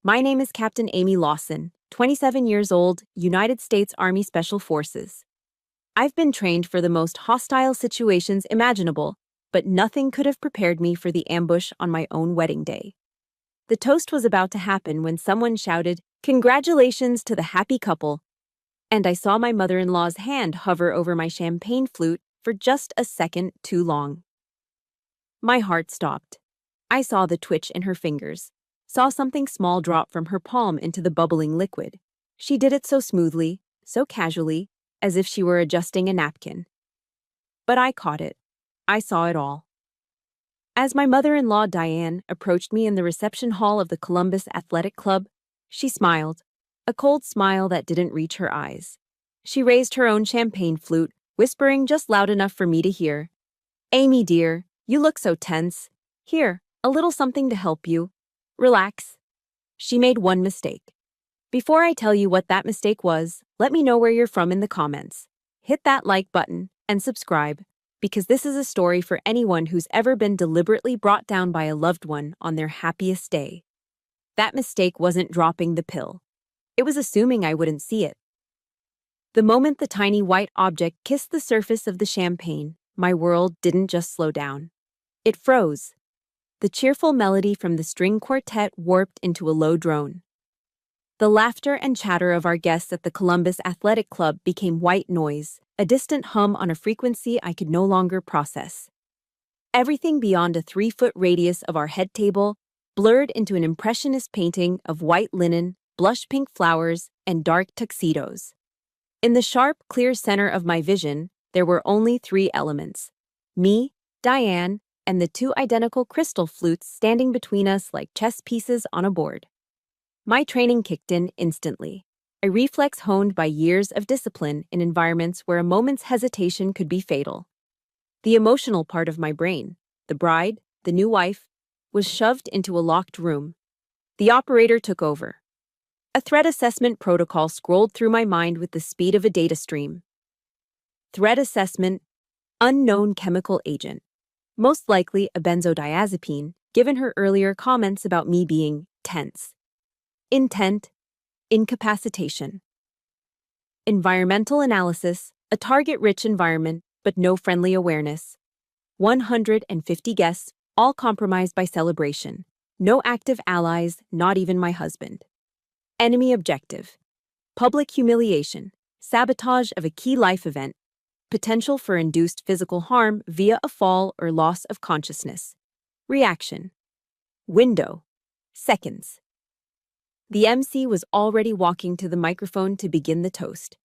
My name is Captain Amy Lawson, 27 years old, United States Army Special Forces. I've been trained for the most hostile situations imaginable, but nothing could have prepared me for the ambush on my own wedding day. The toast was about to happen when someone shouted, "Congratulations to the happy couple," and I saw my mother-in-law's hand hover over my champagne flute for just a second too long. My heart stopped. I saw the twitch in her fingers, saw something small drop from her palm into the bubbling liquid. She did it so smoothly, so casually, as if she were adjusting a napkin. But I caught it. I saw it all. As my mother-in-law Diane approached me in the reception hall of the Columbus Athletic Club, she smiled, a cold smile that didn't reach her eyes. She raised her own champagne flute, whispering just loud enough for me to hear, "Amy dear, you look so tense. Here, a little something to help you. Relax." She made one mistake. Before I tell you what that mistake was, let me know where you're from in the comments. Hit that like button and subscribe, because this is a story for anyone who's ever been deliberately brought down by a loved one on their happiest day. That mistake wasn't dropping the pill. It was assuming I wouldn't see it. The moment the tiny white object kissed the surface of the champagne, my world didn't just slow down. It froze. The cheerful melody from the string quartet warped into a low drone. The laughter and chatter of our guests at the Columbus Athletic Club became white noise, a distant hum on a frequency I could no longer process. Everything beyond a 3-foot radius of our head table blurred into an impressionist painting of white linen, blush pink flowers, and dark tuxedos. In the sharp, clear center of my vision, there were only 3 elements: me, Diane, and the 2 identical crystal flutes standing between us like chess pieces on a board. My training kicked in instantly, a reflex honed by years of discipline in environments where a moment's hesitation could be fatal. The emotional part of my brain, the bride, the new wife, was shoved into a locked room. The operator took over. A threat assessment protocol scrolled through my mind with the speed of a data stream. Threat assessment: unknown chemical agent. Most likely a benzodiazepine, given her earlier comments about me being tense. Intent: incapacitation. Environmental analysis: a target-rich environment, but no friendly awareness. 150 guests, all compromised by celebration. No active allies, not even my husband. Enemy objective: public humiliation, sabotage of a key life event, potential for induced physical harm via a fall or loss of consciousness. Reaction: window: seconds. The MC was already walking to the microphone to begin the toast.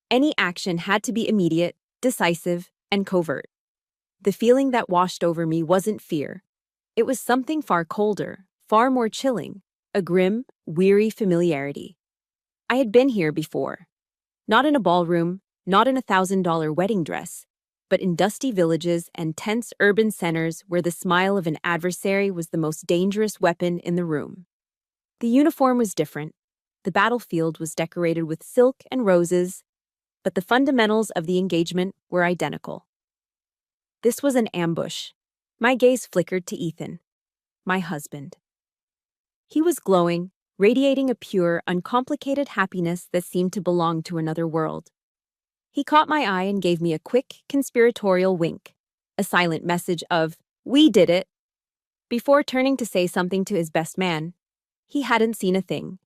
Any action had to be immediate, decisive, and covert. The feeling that washed over me wasn't fear. It was something far colder, far more chilling, a grim, weary familiarity. I had been here before. Not in a ballroom, not in a $1,000 wedding dress, but in dusty villages and tense urban centers where the smile of an adversary was the most dangerous weapon in the room. The uniform was different. The battlefield was decorated with silk and roses, but the fundamentals of the engagement were identical. This was an ambush. My gaze flickered to Ethan, my husband. He was glowing, radiating a pure, uncomplicated happiness that seemed to belong to another world. He caught my eye and gave me a quick, conspiratorial wink, a silent message of, "We did it," before turning to say something to his best man. He hadn't seen a thing.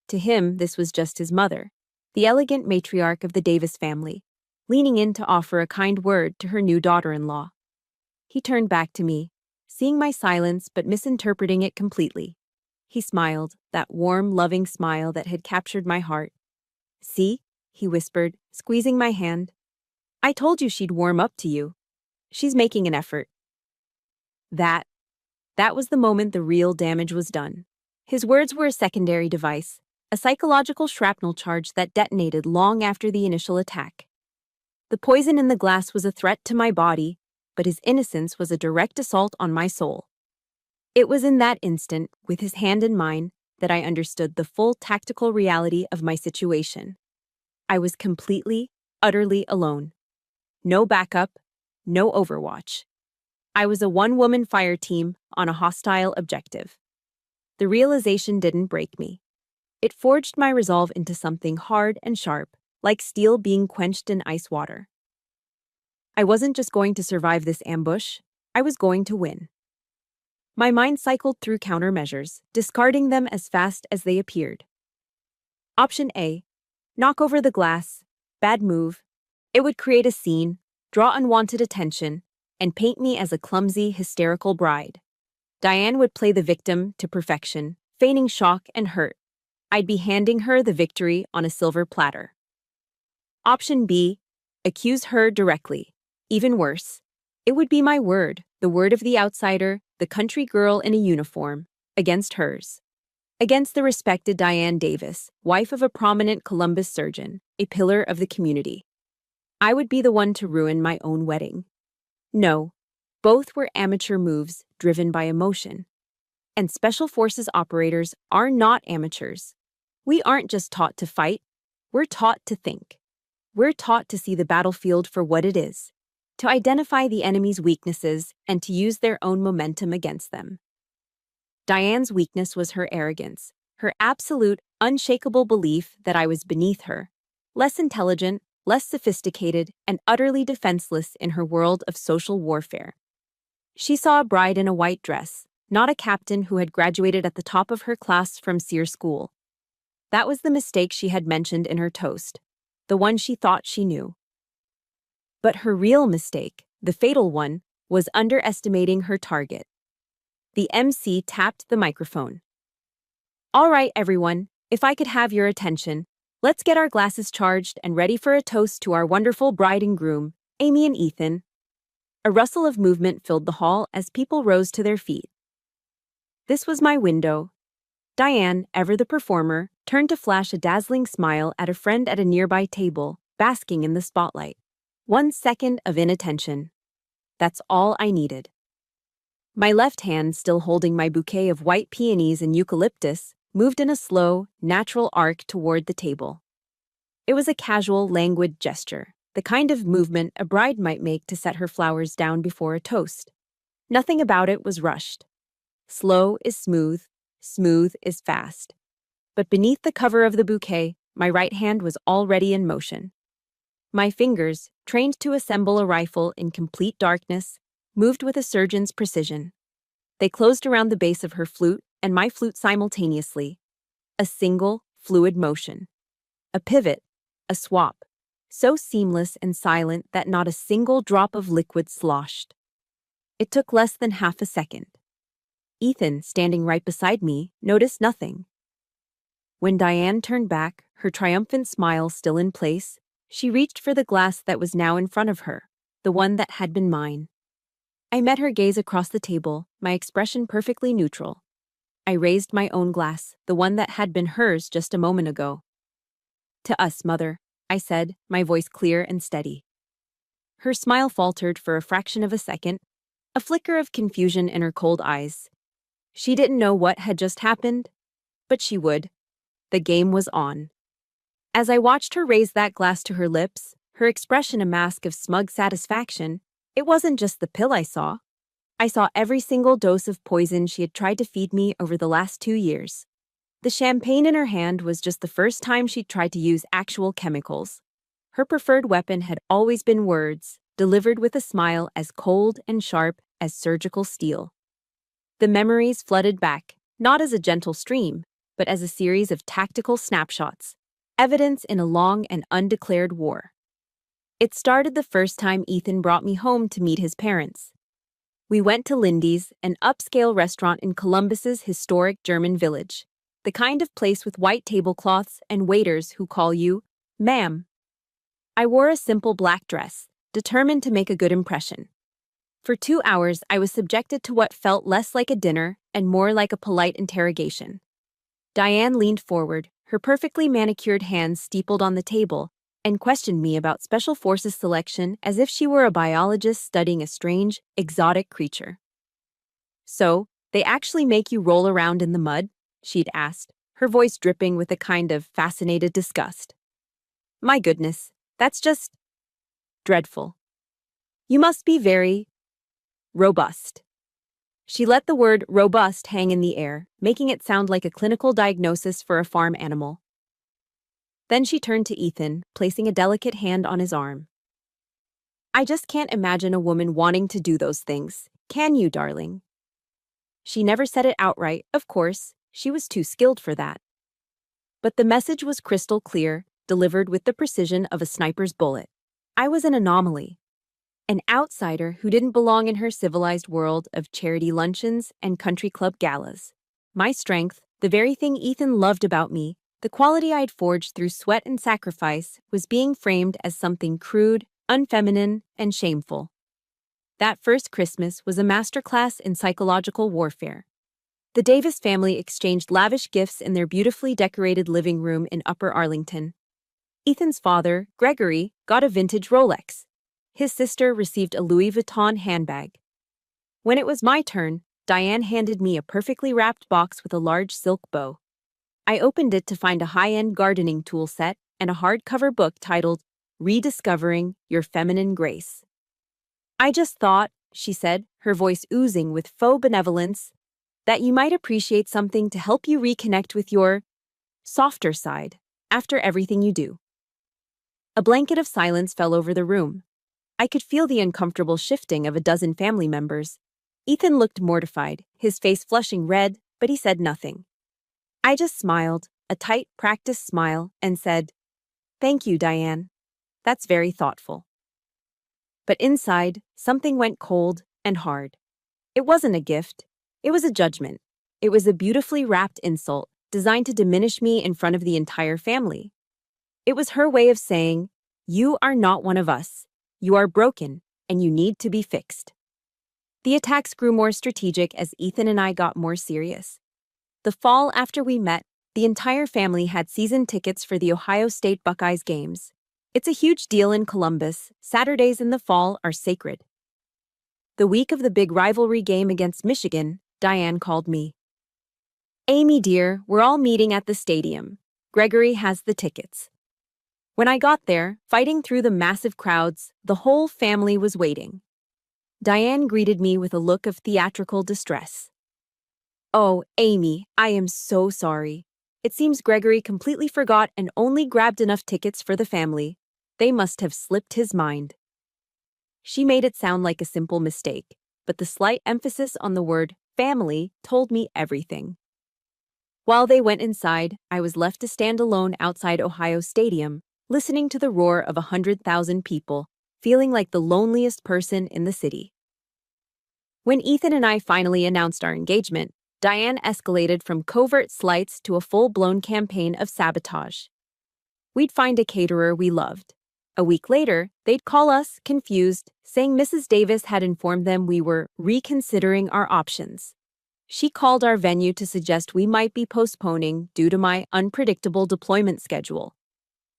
To him, this was just his mother, the elegant matriarch of the Davis family, leaning in to offer a kind word to her new daughter-in-law. He turned back to me, seeing my silence but misinterpreting it completely. He smiled, that warm, loving smile that had captured my heart. "See?" he whispered, squeezing my hand. "I told you she'd warm up to you. She's making an effort." That was the moment the real damage was done. His words were a secondary device, a psychological shrapnel charge that detonated long after the initial attack. The poison in the glass was a threat to my body, but his innocence was a direct assault on my soul. It was in that instant, with his hand in mine, that I understood the full tactical reality of my situation. I was completely, utterly alone. No backup, no Overwatch. I was a one-woman fire team on a hostile objective. The realization didn't break me. It forged my resolve into something hard and sharp, like steel being quenched in ice water. I wasn't just going to survive this ambush, I was going to win. My mind cycled through countermeasures, discarding them as fast as they appeared. Option A. Knock over the glass. Bad move. It would create a scene, draw unwanted attention, and paint me as a clumsy, hysterical bride. Diane would play the victim to perfection, feigning shock and hurt. I'd be handing her the victory on a silver platter. Option B. Accuse her directly. Even worse. It would be my word, the word of the outsider, the country girl in a uniform, against hers. Against the respected Diane Davis, wife of a prominent Columbus surgeon, a pillar of the community. I would be the one to ruin my own wedding. No, both were amateur moves driven by emotion. And Special Forces operators are not amateurs. We aren't just taught to fight, we're taught to think. We're taught to see the battlefield for what it is, to identify the enemy's weaknesses and to use their own momentum against them. Diane's weakness was her arrogance, her absolute, unshakable belief that I was beneath her, less intelligent, less sophisticated, and utterly defenseless in her world of social warfare. She saw a bride in a white dress, not a captain who had graduated at the top of her class from SEER school. That was the mistake she had mentioned in her toast, the one she thought she knew. But her real mistake, the fatal one, was underestimating her target. The MC tapped the microphone. All right, everyone, if I could have your attention, let's get our glasses charged and ready for a toast to our wonderful bride and groom, Amy and Ethan. A rustle of movement filled the hall as people rose to their feet. This was my window. Diane, ever the performer, turned to flash a dazzling smile at a friend at a nearby table, basking in the spotlight. 1 second of inattention. That's all I needed. My left hand, still holding my bouquet of white peonies and eucalyptus, moved in a slow, natural arc toward the table. It was a casual, languid gesture, the kind of movement a bride might make to set her flowers down before a toast. Nothing about it was rushed. Slow is smooth, smooth is fast. But beneath the cover of the bouquet, my right hand was already in motion. My fingers, trained to assemble a rifle in complete darkness, moved with a surgeon's precision. They closed around the base of her flute and my flute simultaneously. A single, fluid motion. A pivot, a swap, so seamless and silent that not a single drop of liquid sloshed. It took less than half a second. Ethan, standing right beside me, noticed nothing. When Diane turned back, her triumphant smile still in place, she reached for the glass that was now in front of her, the one that had been mine. I met her gaze across the table, my expression perfectly neutral. I raised my own glass, the one that had been hers just a moment ago. To us, Mother, I said, my voice clear and steady. Her smile faltered for a fraction of a second, a flicker of confusion in her cold eyes. She didn't know what had just happened, but she would. The game was on. As I watched her raise that glass to her lips, her expression a mask of smug satisfaction, it wasn't just the pill I saw. I saw every single dose of poison she had tried to feed me over the last 2 years. The champagne in her hand was just the first time she'd tried to use actual chemicals. Her preferred weapon had always been words, delivered with a smile as cold and sharp as surgical steel. The memories flooded back, not as a gentle stream, but as a series of tactical snapshots, evidence in a long and undeclared war. It started the first time Ethan brought me home to meet his parents. We went to Lindy's, an upscale restaurant in Columbus's historic German village, the kind of place with white tablecloths and waiters who call you, ma'am. I wore a simple black dress, determined to make a good impression. For 2 hours, I was subjected to what felt less like a dinner and more like a polite interrogation. Diane leaned forward, her perfectly manicured hands steepled on the table, and questioned me about Special Forces selection as if she were a biologist studying a strange, exotic creature. So, they actually make you roll around in the mud? She'd asked, her voice dripping with a kind of fascinated disgust. My goodness, that's just dreadful. You must be very robust. She let the word robust hang in the air, making it sound like a clinical diagnosis for a farm animal. Then she turned to Ethan, placing a delicate hand on his arm. I just can't imagine a woman wanting to do those things. Can you, darling? She never said it outright, of course. She was too skilled for that. But the message was crystal clear, delivered with the precision of a sniper's bullet. I was an anomaly. An outsider who didn't belong in her civilized world of charity luncheons and country club galas. My strength, the very thing Ethan loved about me, the quality I'd forged through sweat and sacrifice, was being framed as something crude, unfeminine, and shameful. That first Christmas was a masterclass in psychological warfare. The Davis family exchanged lavish gifts in their beautifully decorated living room in Upper Arlington. Ethan's father, Gregory, got a vintage Rolex. His sister received a Louis Vuitton handbag. When it was my turn, Diane handed me a perfectly wrapped box with a large silk bow. I opened it to find a high-end gardening tool set and a hardcover book titled Rediscovering Your Feminine Grace. I just thought, she said, her voice oozing with faux benevolence, that you might appreciate something to help you reconnect with your softer side after everything you do. A blanket of silence fell over the room. I could feel the uncomfortable shifting of a dozen family members. Ethan looked mortified, his face flushing red, but he said nothing. I just smiled, a tight, practiced smile, and said, "Thank you, Diane. That's very thoughtful." But inside, something went cold and hard. It wasn't a gift. It was a judgment. It was a beautifully wrapped insult designed to diminish me in front of the entire family. It was her way of saying, "You are not one of us. You are broken, and you need to be fixed." The attacks grew more strategic as Ethan and I got more serious. The fall after we met, the entire family had season tickets for the Ohio State Buckeyes games. It's a huge deal in Columbus. Saturdays in the fall are sacred. The week of the big rivalry game against Michigan, Diane called me. "Amy dear, we're all meeting at the stadium. Gregory has the tickets." When I got there, fighting through the massive crowds, the whole family was waiting. Diane greeted me with a look of theatrical distress. "Oh, Amy, I am so sorry. It seems Gregory completely forgot and only grabbed enough tickets for the family. They must have slipped his mind." She made it sound like a simple mistake, but the slight emphasis on the word family told me everything. While they went inside, I was left to stand alone outside Ohio Stadium, listening to the roar of 100,000 people, feeling like the loneliest person in the city. When Ethan and I finally announced our engagement, Diane escalated from covert slights to a full-blown campaign of sabotage. We'd find a caterer we loved. A week later, they'd call us, confused, saying Mrs. Davis had informed them we were reconsidering our options. She called our venue to suggest we might be postponing due to my unpredictable deployment schedule.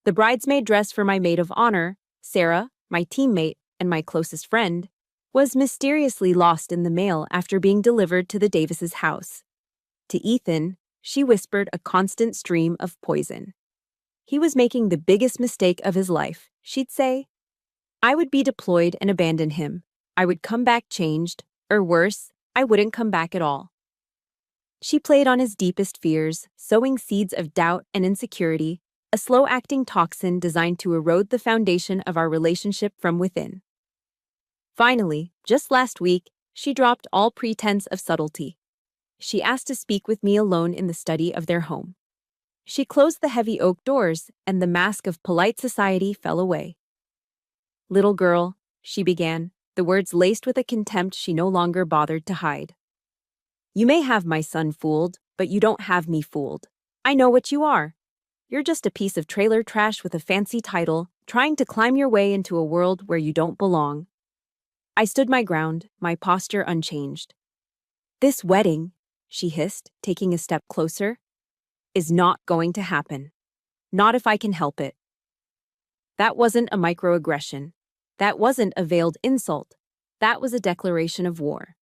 The bridesmaid dress for my maid of honor, Sarah, my teammate, and my closest friend, was mysteriously lost in the mail after being delivered to the Davises' house. To Ethan, she whispered a constant stream of poison. He was making the biggest mistake of his life, she'd say. I would be deployed and abandon him. I would come back changed, or worse, I wouldn't come back at all. She played on his deepest fears, sowing seeds of doubt and insecurity, a slow-acting toxin designed to erode the foundation of our relationship from within. Finally, just last week, she dropped all pretense of subtlety. She asked to speak with me alone in the study of their home. She closed the heavy oak doors, and the mask of polite society fell away. "Little girl," she began, the words laced with a contempt she no longer bothered to hide. "You may have my son fooled, but you don't have me fooled. I know what you are. You're just a piece of trailer trash with a fancy title, trying to climb your way into a world where you don't belong." I stood my ground, my posture unchanged. "This wedding," she hissed, taking a step closer, "is not going to happen. Not if I can help it." That wasn't a microaggression. That wasn't a veiled insult. That was a declaration of war.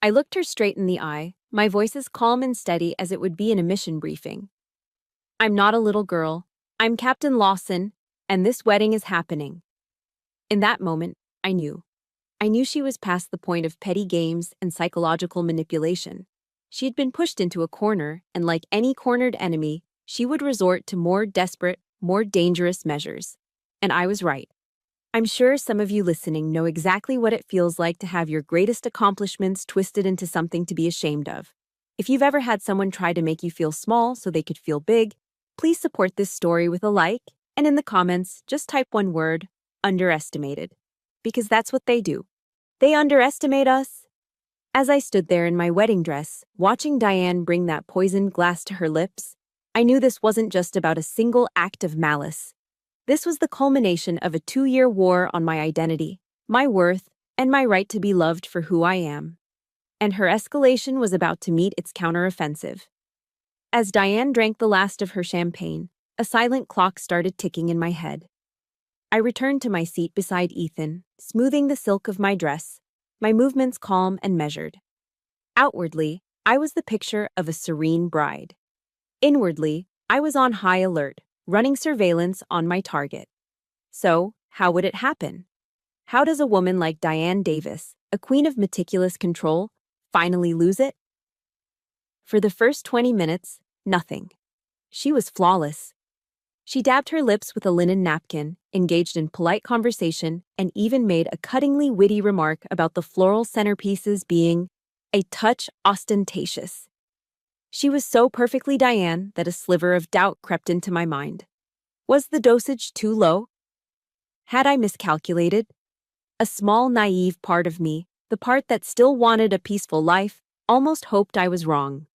I looked her straight in the eye, my voice as calm and steady as it would be in a mission briefing. "I'm not a little girl. I'm Captain Lawson, and this wedding is happening." In that moment, I knew. I knew she was past the point of petty games and psychological manipulation. She had been pushed into a corner, and like any cornered enemy, she would resort to more desperate, more dangerous measures. And I was right. I'm sure some of you listening know exactly what it feels like to have your greatest accomplishments twisted into something to be ashamed of. If you've ever had someone try to make you feel small so they could feel big, please support this story with a like, and in the comments, just type one word, underestimated. Because that's what they do. They underestimate us. As I stood there in my wedding dress, watching Diane bring that poisoned glass to her lips, I knew this wasn't just about a single act of malice. This was the culmination of a 2-year war on my identity, my worth, and my right to be loved for who I am. And her escalation was about to meet its counteroffensive. As Diane drank the last of her champagne, a silent clock started ticking in my head. I returned to my seat beside Ethan, smoothing the silk of my dress, my movements calm and measured. Outwardly, I was the picture of a serene bride. Inwardly, I was on high alert, running surveillance on my target. So, how would it happen? How does a woman like Diane Davis, a queen of meticulous control, finally lose it? For the first 20 minutes, nothing. She was flawless. She dabbed her lips with a linen napkin, engaged in polite conversation, and even made a cuttingly witty remark about the floral centerpieces being a touch ostentatious. She was so perfectly Diane that a sliver of doubt crept into my mind. Was the dosage too low? Had I miscalculated? A small, naive part of me, the part that still wanted a peaceful life, almost hoped I was wrong.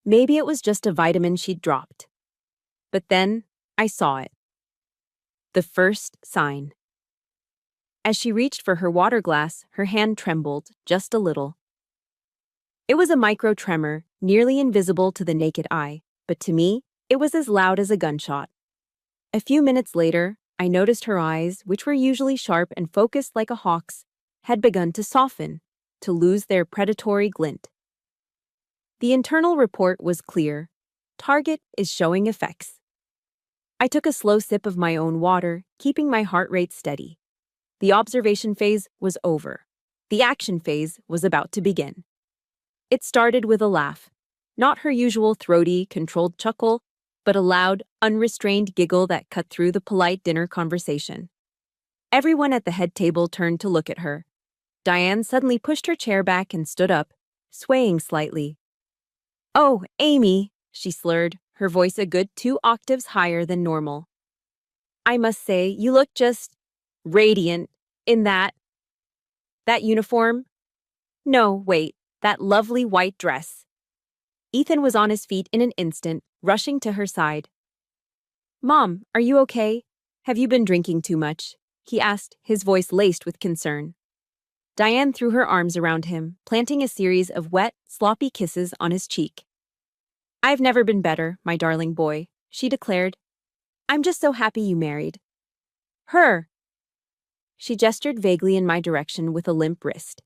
Maybe it was just a vitamin she'd dropped. But then, I saw it. The first sign. As she reached for her water glass, her hand trembled, just a little. It was a micro tremor, nearly invisible to the naked eye, but to me, it was as loud as a gunshot. A few minutes later, I noticed her eyes, which were usually sharp and focused like a hawk's, had begun to soften, to lose their predatory glint. The internal report was clear. Target is showing effects. I took a slow sip of my own water, keeping my heart rate steady. The observation phase was over. The action phase was about to begin. It started with a laugh. Not her usual throaty, controlled chuckle, but a loud, unrestrained giggle that cut through the polite dinner conversation. Everyone at the head table turned to look at her. Diane suddenly pushed her chair back and stood up, swaying slightly. "Oh, Amy," she slurred, her voice a good 2 octaves higher than normal. "I must say, you look just radiant in that uniform. No, wait, that lovely white dress." Ethan was on his feet in an instant, rushing to her side. "Mom, are you okay? Have you been drinking too much?" he asked, his voice laced with concern. Diane threw her arms around him, planting a series of wet, sloppy kisses on his cheek. "I've never been better, my darling boy," she declared. "I'm just so happy you married." "Her!" She gestured vaguely in my direction with a limp wrist.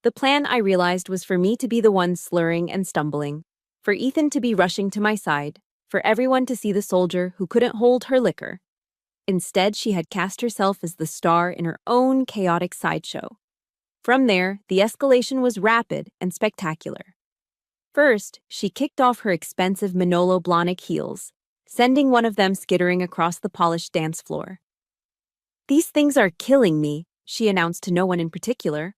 The plan, I realized, was for me to be the one slurring and stumbling, for Ethan to be rushing to my side, for everyone to see the soldier who couldn't hold her liquor. Instead, she had cast herself as the star in her own chaotic sideshow. From there, the escalation was rapid and spectacular. First, she kicked off her expensive Manolo Blahnik heels, sending one of them skittering across the polished dance floor. "These things are killing me," she announced to no one in particular.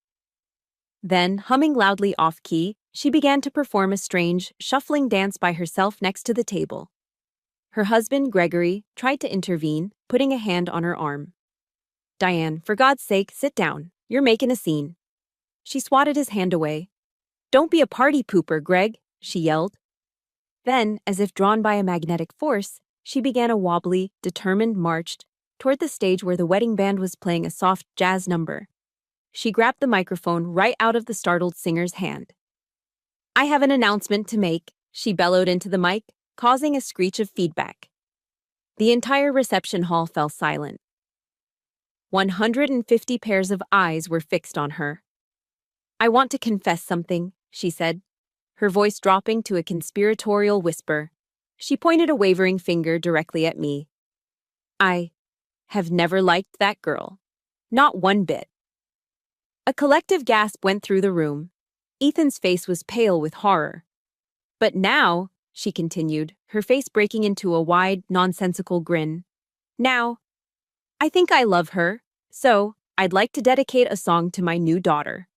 Then, humming loudly off-key, she began to perform a strange, shuffling dance by herself next to the table. Her husband, Gregory, tried to intervene, putting a hand on her arm. "Diane, for God's sake, sit down. You're making a scene." She swatted his hand away. "Don't be a party pooper, Greg," she yelled. Then, as if drawn by a magnetic force, she began a wobbly, determined march toward the stage where the wedding band was playing a soft jazz number. She grabbed the microphone right out of the startled singer's hand. "I have an announcement to make," she bellowed into the mic, causing a screech of feedback. The entire reception hall fell silent. 150 pairs of eyes were fixed on her. "I want to confess something," she said, her voice dropping to a conspiratorial whisper. She pointed a wavering finger directly at me. "I have never liked that girl. Not one bit." A collective gasp went through the room. Ethan's face was pale with horror. But now, she continued, her face breaking into a wide, nonsensical grin. Now, I think I love her, so I'd like to dedicate a song to my new daughter.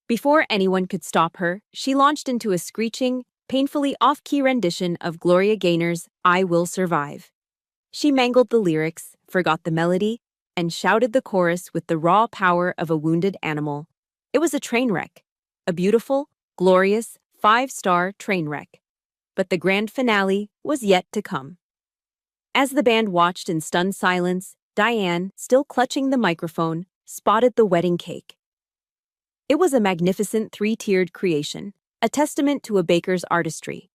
Before anyone could stop her, she launched into a screeching, painfully off-key rendition of Gloria Gaynor's I Will Survive. She mangled the lyrics, forgot the melody, and shouted the chorus with the raw power of a wounded animal. It was a train wreck. A beautiful, glorious, 5-star train wreck. But the grand finale was yet to come. As the band watched in stunned silence, Diane, still clutching the microphone, spotted the wedding cake. It was a magnificent 3-tiered creation, a testament to a baker's artistry.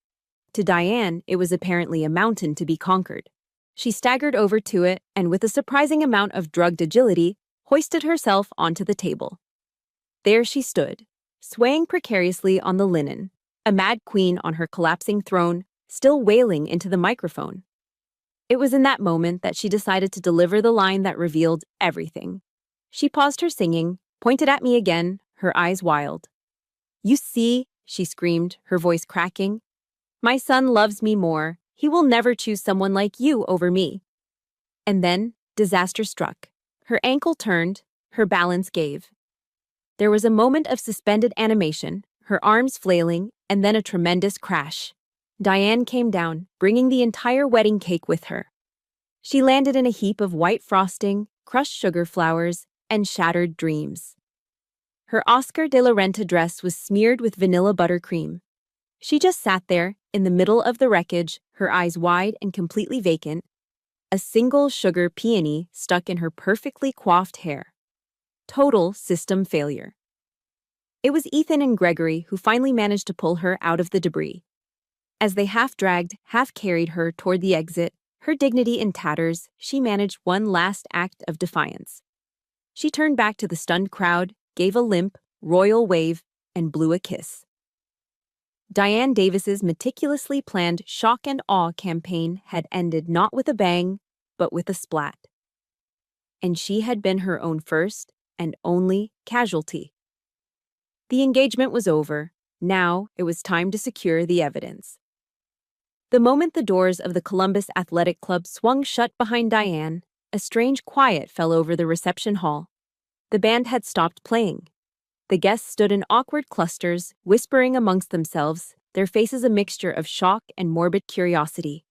To Diane, it was apparently a mountain to be conquered. She staggered over to it and, with a surprising amount of drugged agility, hoisted herself onto the table. There she stood, swaying precariously on the linen, a mad queen on her collapsing throne, still wailing into the microphone. It was in that moment that she decided to deliver the line that revealed everything. She paused her singing, pointed at me again, her eyes wild. "You see," she screamed, her voice cracking, "my son loves me more. He will never choose someone like you over me." And then, disaster struck. Her ankle turned, her balance gave. There was a moment of suspended animation, her arms flailing, and then a tremendous crash. Diane came down, bringing the entire wedding cake with her. She landed in a heap of white frosting, crushed sugar flowers, and shattered dreams. Her Oscar de la Renta dress was smeared with vanilla buttercream. She just sat there, in the middle of the wreckage, her eyes wide and completely vacant, a single sugar peony stuck in her perfectly coiffed hair. Total system failure. It was Ethan and Gregory who finally managed to pull her out of the debris. As they half-dragged, half-carried her toward the exit, her dignity in tatters, she managed one last act of defiance. She turned back to the stunned crowd, gave a limp, royal wave, and blew a kiss. Diane Davis's meticulously planned shock and awe campaign had ended not with a bang, but with a splat. And she had been her own first and only casualty. The engagement was over. Now it was time to secure the evidence. The moment the doors of the Columbus Athletic Club swung shut behind Diane, a strange quiet fell over the reception hall. The band had stopped playing. The guests stood in awkward clusters, whispering amongst themselves, their faces a mixture of shock and morbid curiosity.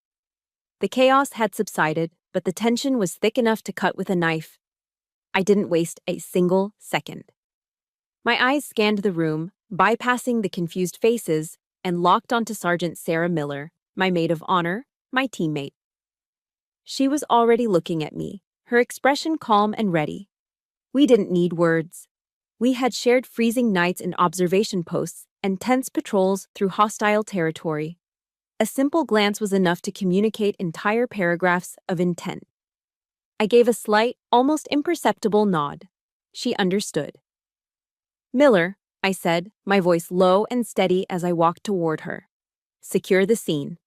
The chaos had subsided, but the tension was thick enough to cut with a knife. I didn't waste a single second. My eyes scanned the room, bypassing the confused faces, and locked onto Sergeant Sarah Miller, my maid of honor, my teammate. She was already looking at me, her expression calm and ready. We didn't need words. We had shared freezing nights in observation posts and tense patrols through hostile territory. A simple glance was enough to communicate entire paragraphs of intent. I gave a slight, almost imperceptible nod. She understood. "Miller," I said, my voice low and steady as I walked toward her. "Secure the scene."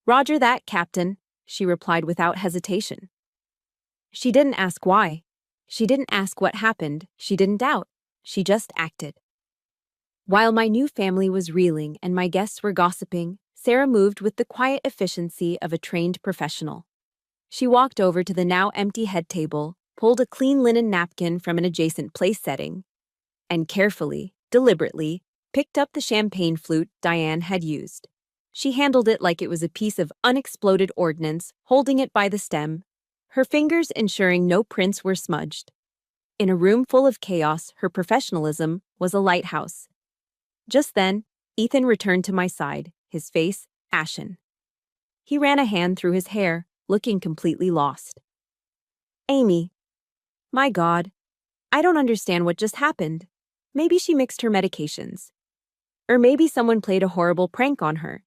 "Roger that, Captain," she replied without hesitation. She didn't ask why. She didn't ask what happened. She didn't doubt. She just acted. While my new family was reeling and my guests were gossiping, Sarah moved with the quiet efficiency of a trained professional. She walked over to the now empty head table, pulled a clean linen napkin from an adjacent place setting, and carefully, deliberately, picked up the champagne flute Diane had used. She handled it like it was a piece of unexploded ordnance, holding it by the stem, her fingers ensuring no prints were smudged. In a room full of chaos, her professionalism was a lighthouse. Just then, Ethan returned to my side, his face ashen. He ran a hand through his hair, looking completely lost. "Amy, my God, I don't understand what just happened. Maybe she mixed her medications. Or maybe someone played a horrible prank on her.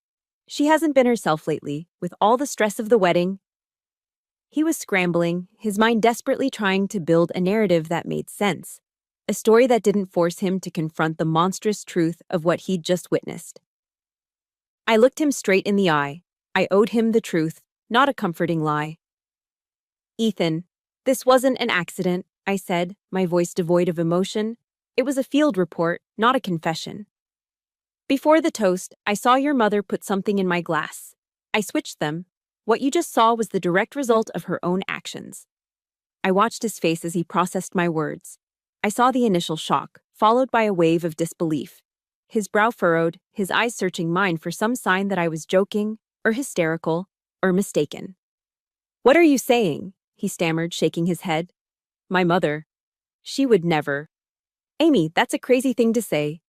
She hasn't been herself lately, with all the stress of the wedding." He was scrambling, his mind desperately trying to build a narrative that made sense, a story that didn't force him to confront the monstrous truth of what he'd just witnessed. I looked him straight in the eye. I owed him the truth, not a comforting lie. "Ethan, this wasn't an accident. I said, my voice devoid of emotion. It was a field report, not a confession. Before the toast, I saw your mother put something in my glass. I switched them. What you just saw was the direct result of her own actions. I watched his face as he processed my words. I saw the initial shock, followed by a wave of disbelief. His brow furrowed, his eyes searching mine for some sign that I was joking, or hysterical, or mistaken. "What are you saying?" he stammered, shaking his head. "My mother. She would never." "Amy, that's a crazy thing to say."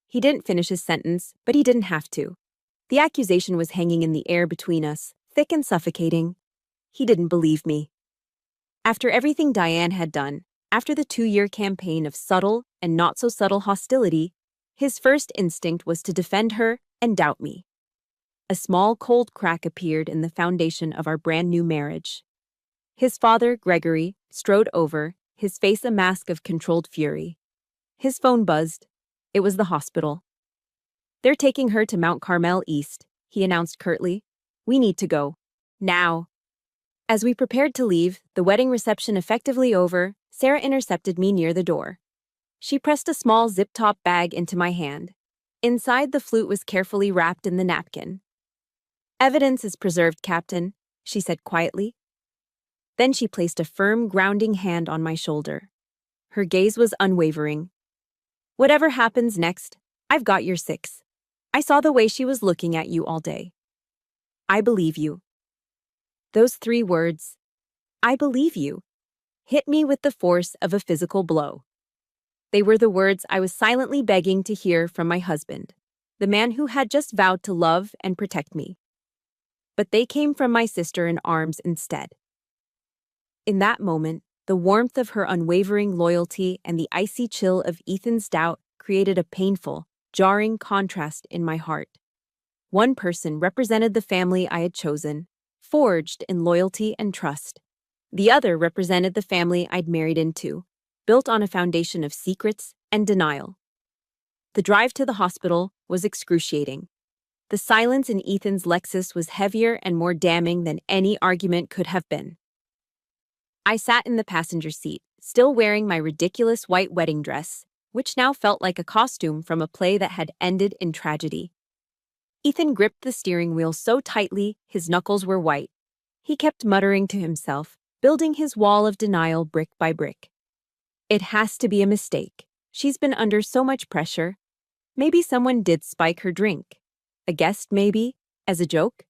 He didn't finish his sentence, but he didn't have to. The accusation was hanging in the air between us, thick and suffocating. He didn't believe me. After everything Diane had done, after the 2-year campaign of subtle and not-so-subtle hostility, his first instinct was to defend her and doubt me. A small cold crack appeared in the foundation of our brand-new marriage. His father, Gregory, strode over, his face a mask of controlled fury. His phone buzzed. It was the hospital. "They're taking her to Mount Carmel East," he announced curtly. "We need to go. Now." As we prepared to leave, the wedding reception effectively over, Sarah intercepted me near the door. She pressed a small zip-top bag into my hand. Inside, the flute was carefully wrapped in the napkin. "Evidence is preserved, Captain," she said quietly. Then she placed a firm, grounding hand on my shoulder. Her gaze was unwavering. "Whatever happens next, I've got your 6. I saw the way she was looking at you all day. I believe you." Those 3 words, "I believe you," hit me with the force of a physical blow. They were the words I was silently begging to hear from my husband, the man who had just vowed to love and protect me. But they came from my sister in arms instead. In that moment, the warmth of her unwavering loyalty and the icy chill of Ethan's doubt created a painful, jarring contrast in my heart. One person represented the family I had chosen, forged in loyalty and trust. The other represented the family I'd married into, built on a foundation of secrets and denial. The drive to the hospital was excruciating. The silence in Ethan's Lexus was heavier and more damning than any argument could have been. I sat in the passenger seat, still wearing my ridiculous white wedding dress, which now felt like a costume from a play that had ended in tragedy. Ethan gripped the steering wheel so tightly his knuckles were white. He kept muttering to himself, building his wall of denial brick by brick. "It has to be a mistake. She's been under so much pressure. Maybe someone did spike her drink. A guest, maybe, as a joke."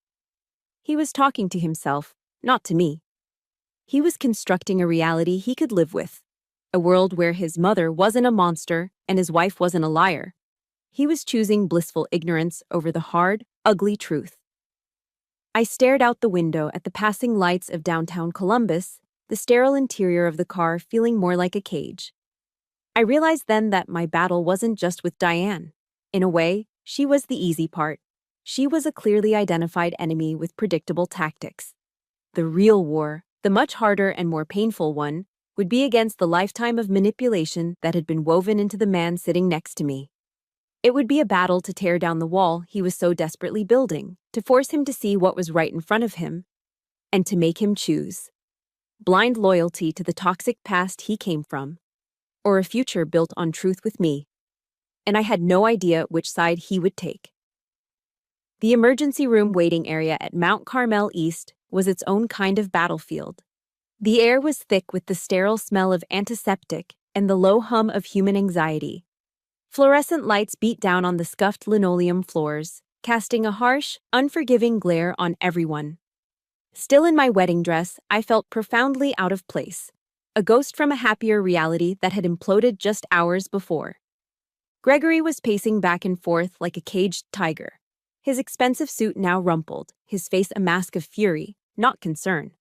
He was talking to himself, not to me. He was constructing a reality he could live with, a world where his mother wasn't a monster and his wife wasn't a liar. He was choosing blissful ignorance over the hard, ugly truth. I stared out the window at the passing lights of downtown Columbus, the sterile interior of the car feeling more like a cage. I realized then that my battle wasn't just with Diane. In a way, she was the easy part. She was a clearly identified enemy with predictable tactics. The real war, the much harder and more painful one, would be against the lifetime of manipulation that had been woven into the man sitting next to me. It would be a battle to tear down the wall he was so desperately building, to force him to see what was right in front of him, and to make him choose. Blind loyalty to the toxic past he came from, or a future built on truth with me. And I had no idea which side he would take. The emergency room waiting area at Mount Carmel East was its own kind of battlefield. The air was thick with the sterile smell of antiseptic and the low hum of human anxiety. Fluorescent lights beat down on the scuffed linoleum floors, casting a harsh, unforgiving glare on everyone. Still in my wedding dress, I felt profoundly out of place, a ghost from a happier reality that had imploded just hours before. Gregory was pacing back and forth like a caged tiger, his expensive suit now rumpled, his face a mask of fury, not concern.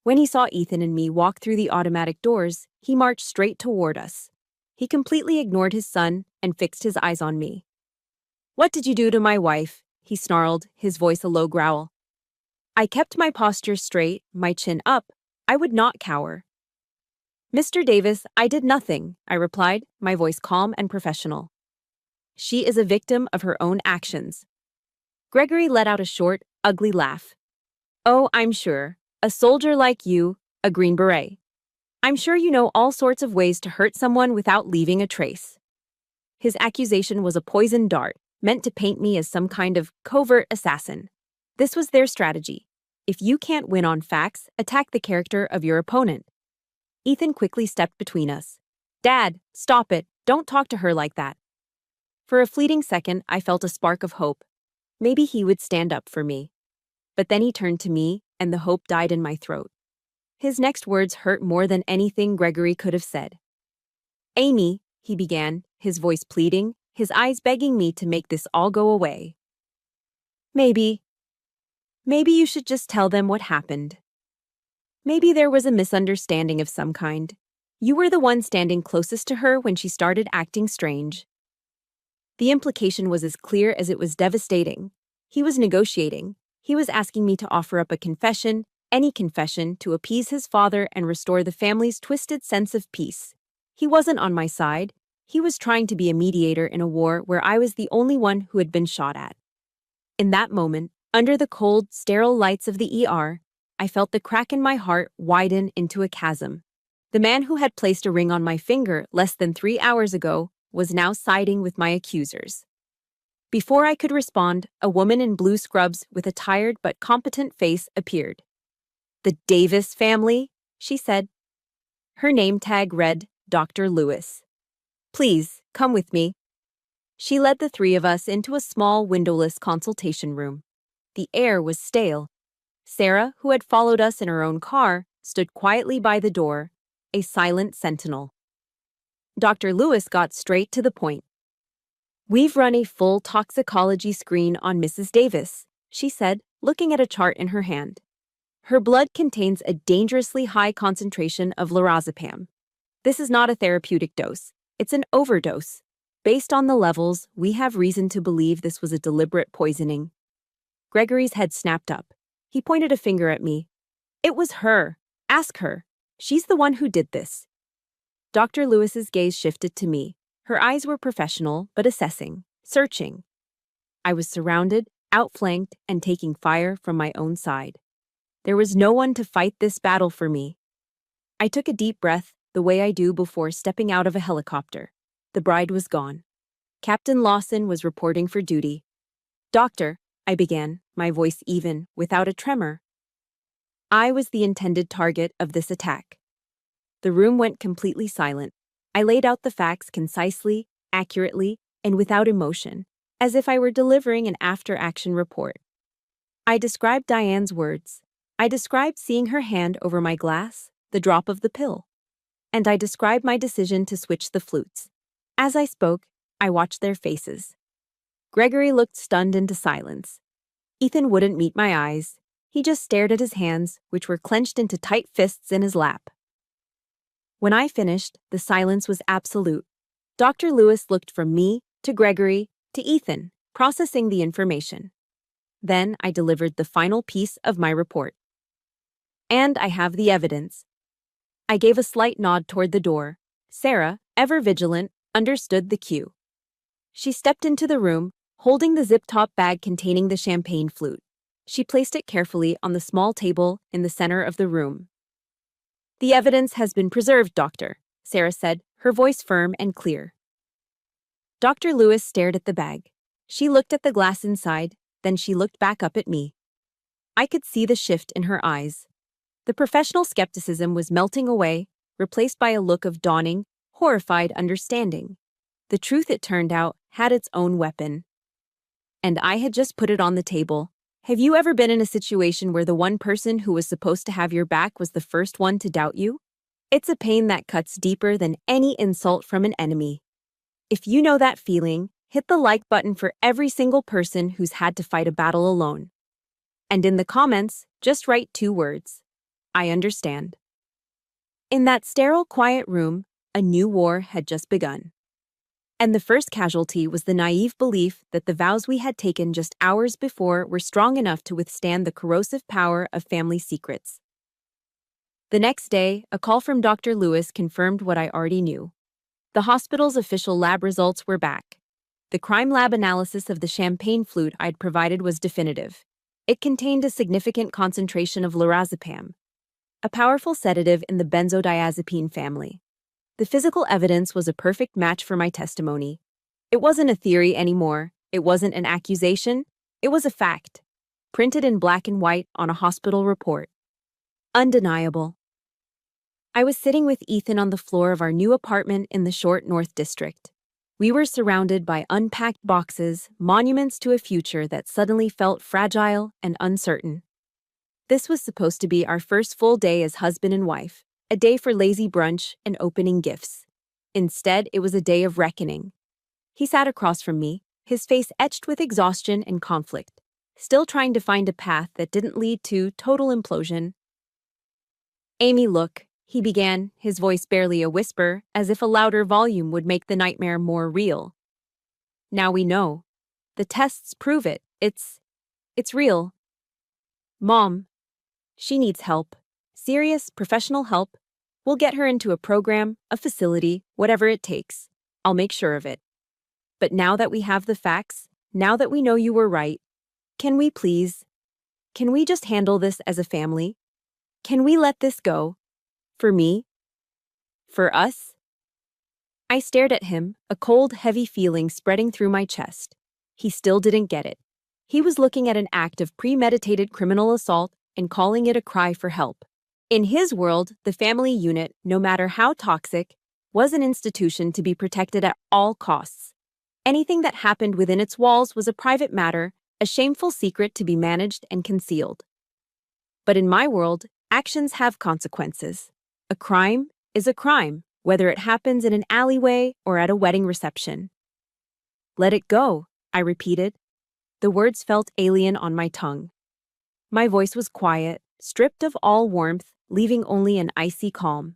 When he saw Ethan and me walk through the automatic doors, he marched straight toward us. He completely ignored his son and fixed his eyes on me. "What did you do to my wife?" he snarled, his voice a low growl. I kept my posture straight, my chin up. I would not cower. "Mr. Davis, I did nothing," I replied, my voice calm and professional. "She is a victim of her own actions." Gregory let out a short, ugly laugh. "Oh, I'm sure. A soldier like you, a Green Beret." I'm sure you know all sorts of ways to hurt someone without leaving a trace. His accusation was a poisoned dart, meant to paint me as some kind of covert assassin. This was their strategy. If you can't win on facts, attack the character of your opponent. Ethan quickly stepped between us. Dad, stop it. Don't talk to her like that. For a fleeting second, I felt a spark of hope. Maybe he would stand up for me. But then he turned to me, and the hope died in my throat. His next words hurt more than anything Gregory could have said. Amy, he began, his voice pleading, his eyes begging me to make this all go away. Maybe you should just tell them what happened. Maybe there was a misunderstanding of some kind. You were the one standing closest to her when she started acting strange. The implication was as clear as it was devastating. He was negotiating. He was asking me to offer up a confession, any confession, to appease his father and restore the family's twisted sense of peace. He wasn't on my side. He was trying to be a mediator in a war where I was the only one who had been shot at. In that moment, under the cold, sterile lights of the ER, I felt the crack in my heart widen into a chasm. The man who had placed a ring on my finger less than 3 hours ago was now siding with my accusers. Before I could respond, a woman in blue scrubs with a tired but competent face appeared. The Davis family, she said. Her name tag read Dr. Lewis. Please, come with me. She led the three of us into a small windowless consultation room. The air was stale. Sarah, who had followed us in her own car, stood quietly by the door, a silent sentinel. Dr. Lewis got straight to the point. We've run a full toxicology screen on Mrs. Davis, she said, looking at a chart in her hand. Her blood contains a dangerously high concentration of lorazepam. This is not a therapeutic dose. It's an overdose. Based on the levels, we have reason to believe this was a deliberate poisoning. Gregory's head snapped up. He pointed a finger at me. It was her. Ask her. She's the one who did this. Dr. Lewis's gaze shifted to me. Her eyes were professional, but assessing, searching. I was surrounded, outflanked, and taking fire from my own side. There was no one to fight this battle for me. I took a deep breath, the way I do before stepping out of a helicopter. The bride was gone. Captain Lawson was reporting for duty. Doctor, I began, my voice even, without a tremor. I was the intended target of this attack. The room went completely silent. I laid out the facts concisely, accurately, and without emotion, as if I were delivering an after-action report. I described Diane's words. I described seeing her hand over my glass, the drop of the pill. And I described my decision to switch the flutes. As I spoke, I watched their faces. Gregory looked stunned into silence. Ethan wouldn't meet my eyes. He just stared at his hands, which were clenched into tight fists in his lap. When I finished, the silence was absolute. Dr. Lewis looked from me, to Gregory, to Ethan, processing the information. Then I delivered the final piece of my report. And I have the evidence. I gave a slight nod toward the door. Sarah, ever vigilant, understood the cue. She stepped into the room, holding the zip-top bag containing the champagne flute. She placed it carefully on the small table in the center of the room. The evidence has been preserved, Doctor, Sarah said, her voice firm and clear. Dr. Lewis stared at the bag. She looked at the glass inside, then she looked back up at me. I could see the shift in her eyes. The professional skepticism was melting away, replaced by a look of dawning, horrified understanding. The truth, it turned out, had its own weapon. And I had just put it on the table. Have you ever been in a situation where the one person who was supposed to have your back was the first one to doubt you? It's a pain that cuts deeper than any insult from an enemy. If you know that feeling, hit the like button for every single person who's had to fight a battle alone. And in the comments, just write 2 words. I understand. In that sterile, quiet room, a new war had just begun. And the first casualty was the naive belief that the vows we had taken just hours before were strong enough to withstand the corrosive power of family secrets. The next day, a call from Dr. Lewis confirmed what I already knew. The hospital's official lab results were back. The crime lab analysis of the champagne flute I'd provided was definitive. It contained a significant concentration of lorazepam. a powerful sedative in the benzodiazepine family. The physical evidence was a perfect match for my testimony. It wasn't a theory anymore. It wasn't an accusation. It was a fact, printed in black and white on a hospital report. Undeniable. I was sitting with Ethan on the floor of our new apartment in the Short North District. We were surrounded by unpacked boxes, monuments to a future that suddenly felt fragile and uncertain. This was supposed to be our first full day as husband and wife, a day for lazy brunch and opening gifts. Instead, it was a day of reckoning. He sat across from me, his face etched with exhaustion and conflict, still trying to find a path that didn't lead to total implosion. "Amy, look," he began, his voice barely a whisper, as if a louder volume would make the nightmare more real. "Now we know. The tests prove it. It's real. Mom, she needs help. Serious, professional help. We'll get her into a program, a facility, whatever it takes. I'll make sure of it. But now that we have the facts, now that we know you were right, can we just handle this as a family? Can we let this go? For me? For us?" I stared at him, a cold, heavy feeling spreading through my chest. He still didn't get it. He was looking at an act of premeditated criminal assault and calling it a cry for help. In his world, the family unit, no matter how toxic, was an institution to be protected at all costs. Anything that happened within its walls was a private matter, a shameful secret to be managed and concealed. But in my world, actions have consequences. A crime is a crime, whether it happens in an alleyway or at a wedding reception. "Let it go," I repeated. The words felt alien on my tongue. My voice was quiet, stripped of all warmth, leaving only an icy calm.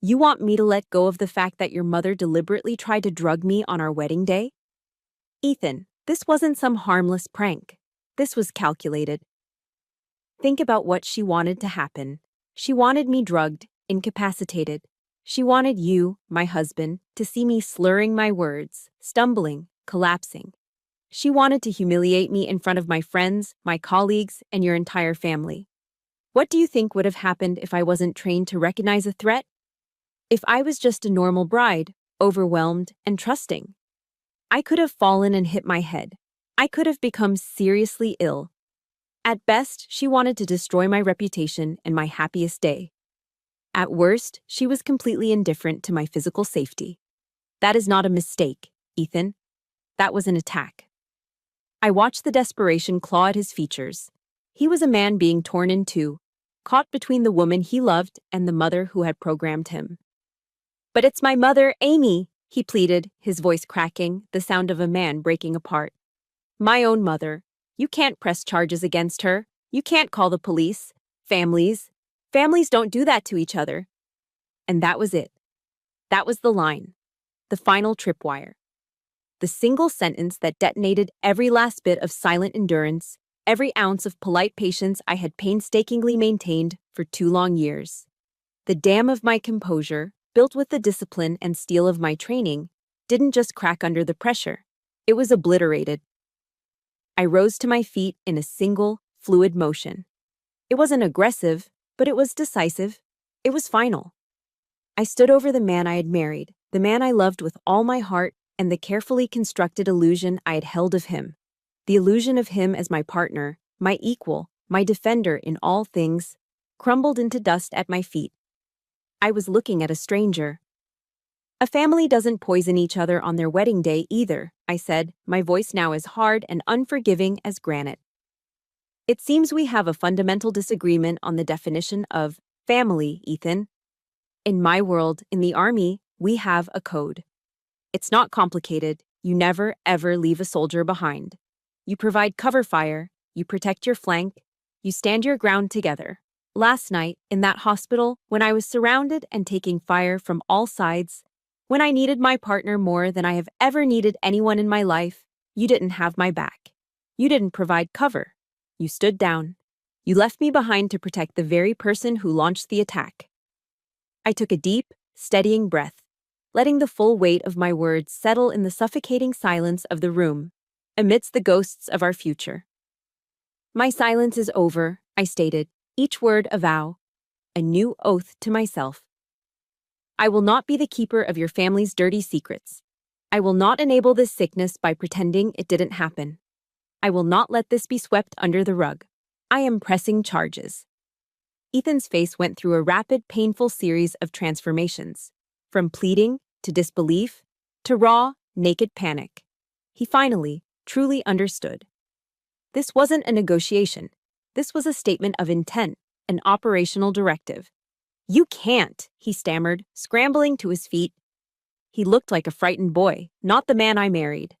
"You want me to let go of the fact that your mother deliberately tried to drug me on our wedding day?" "Ethan, this wasn't some harmless prank. This was calculated. Think about what she wanted to happen. She wanted me drugged, incapacitated. She wanted you, my husband, to see me slurring my words, stumbling, collapsing. She wanted to humiliate me in front of my friends, my colleagues, and your entire family. What do you think would have happened if I wasn't trained to recognize a threat? If I was just a normal bride, overwhelmed and trusting? I could have fallen and hit my head. I could have become seriously ill. At best, she wanted to destroy my reputation and my happiest day. At worst, she was completely indifferent to my physical safety. That is not a mistake, Ethan. That was an attack." I watched the desperation claw at his features. He was a man being torn in two, caught between the woman he loved and the mother who had programmed him. "But it's my mother, Amy," he pleaded, his voice cracking, the sound of a man breaking apart. "My own mother. You can't press charges against her. You can't call the police. Families don't do that to each other." And that was it. That was the line. The final tripwire. The single sentence that detonated every last bit of silent endurance, every ounce of polite patience I had painstakingly maintained for 2 long years. The dam of my composure, built with the discipline and steel of my training, didn't just crack under the pressure. It was obliterated. I rose to my feet in a single, fluid motion. It wasn't aggressive, but it was decisive. It was final. I stood over the man I had married, the man I loved with all my heart, and the carefully constructed illusion I had held of him. The illusion of him as my partner, my equal, my defender in all things, crumbled into dust at my feet. I was looking at a stranger. "A family doesn't poison each other on their wedding day either," I said, my voice now as hard and unforgiving as granite. "It seems we have a fundamental disagreement on the definition of family, Ethan. In my world, in the Army, we have a code. It's not complicated. You never, ever leave a soldier behind. You provide cover fire, you protect your flank, you stand your ground together. Last night, in that hospital, when I was surrounded and taking fire from all sides, when I needed my partner more than I have ever needed anyone in my life, you didn't have my back. You didn't provide cover. You stood down. You left me behind to protect the very person who launched the attack." I took a deep, steadying breath, letting the full weight of my words settle in the suffocating silence of the room, amidst the ghosts of our future. "My silence is over," I stated, each word a vow. a new oath to myself. I will not be the keeper of your family's dirty secrets. I will not enable this sickness by pretending it didn't happen. I will not let this be swept under the rug. I am pressing charges. Ethan's face went through a rapid, painful series of transformations, from pleading to disbelief to raw, naked panic. He finally, truly understood. This wasn't a negotiation. This was a statement of intent, an operational directive. You can't, he stammered, scrambling to his feet. He looked like a frightened boy, not the man I married.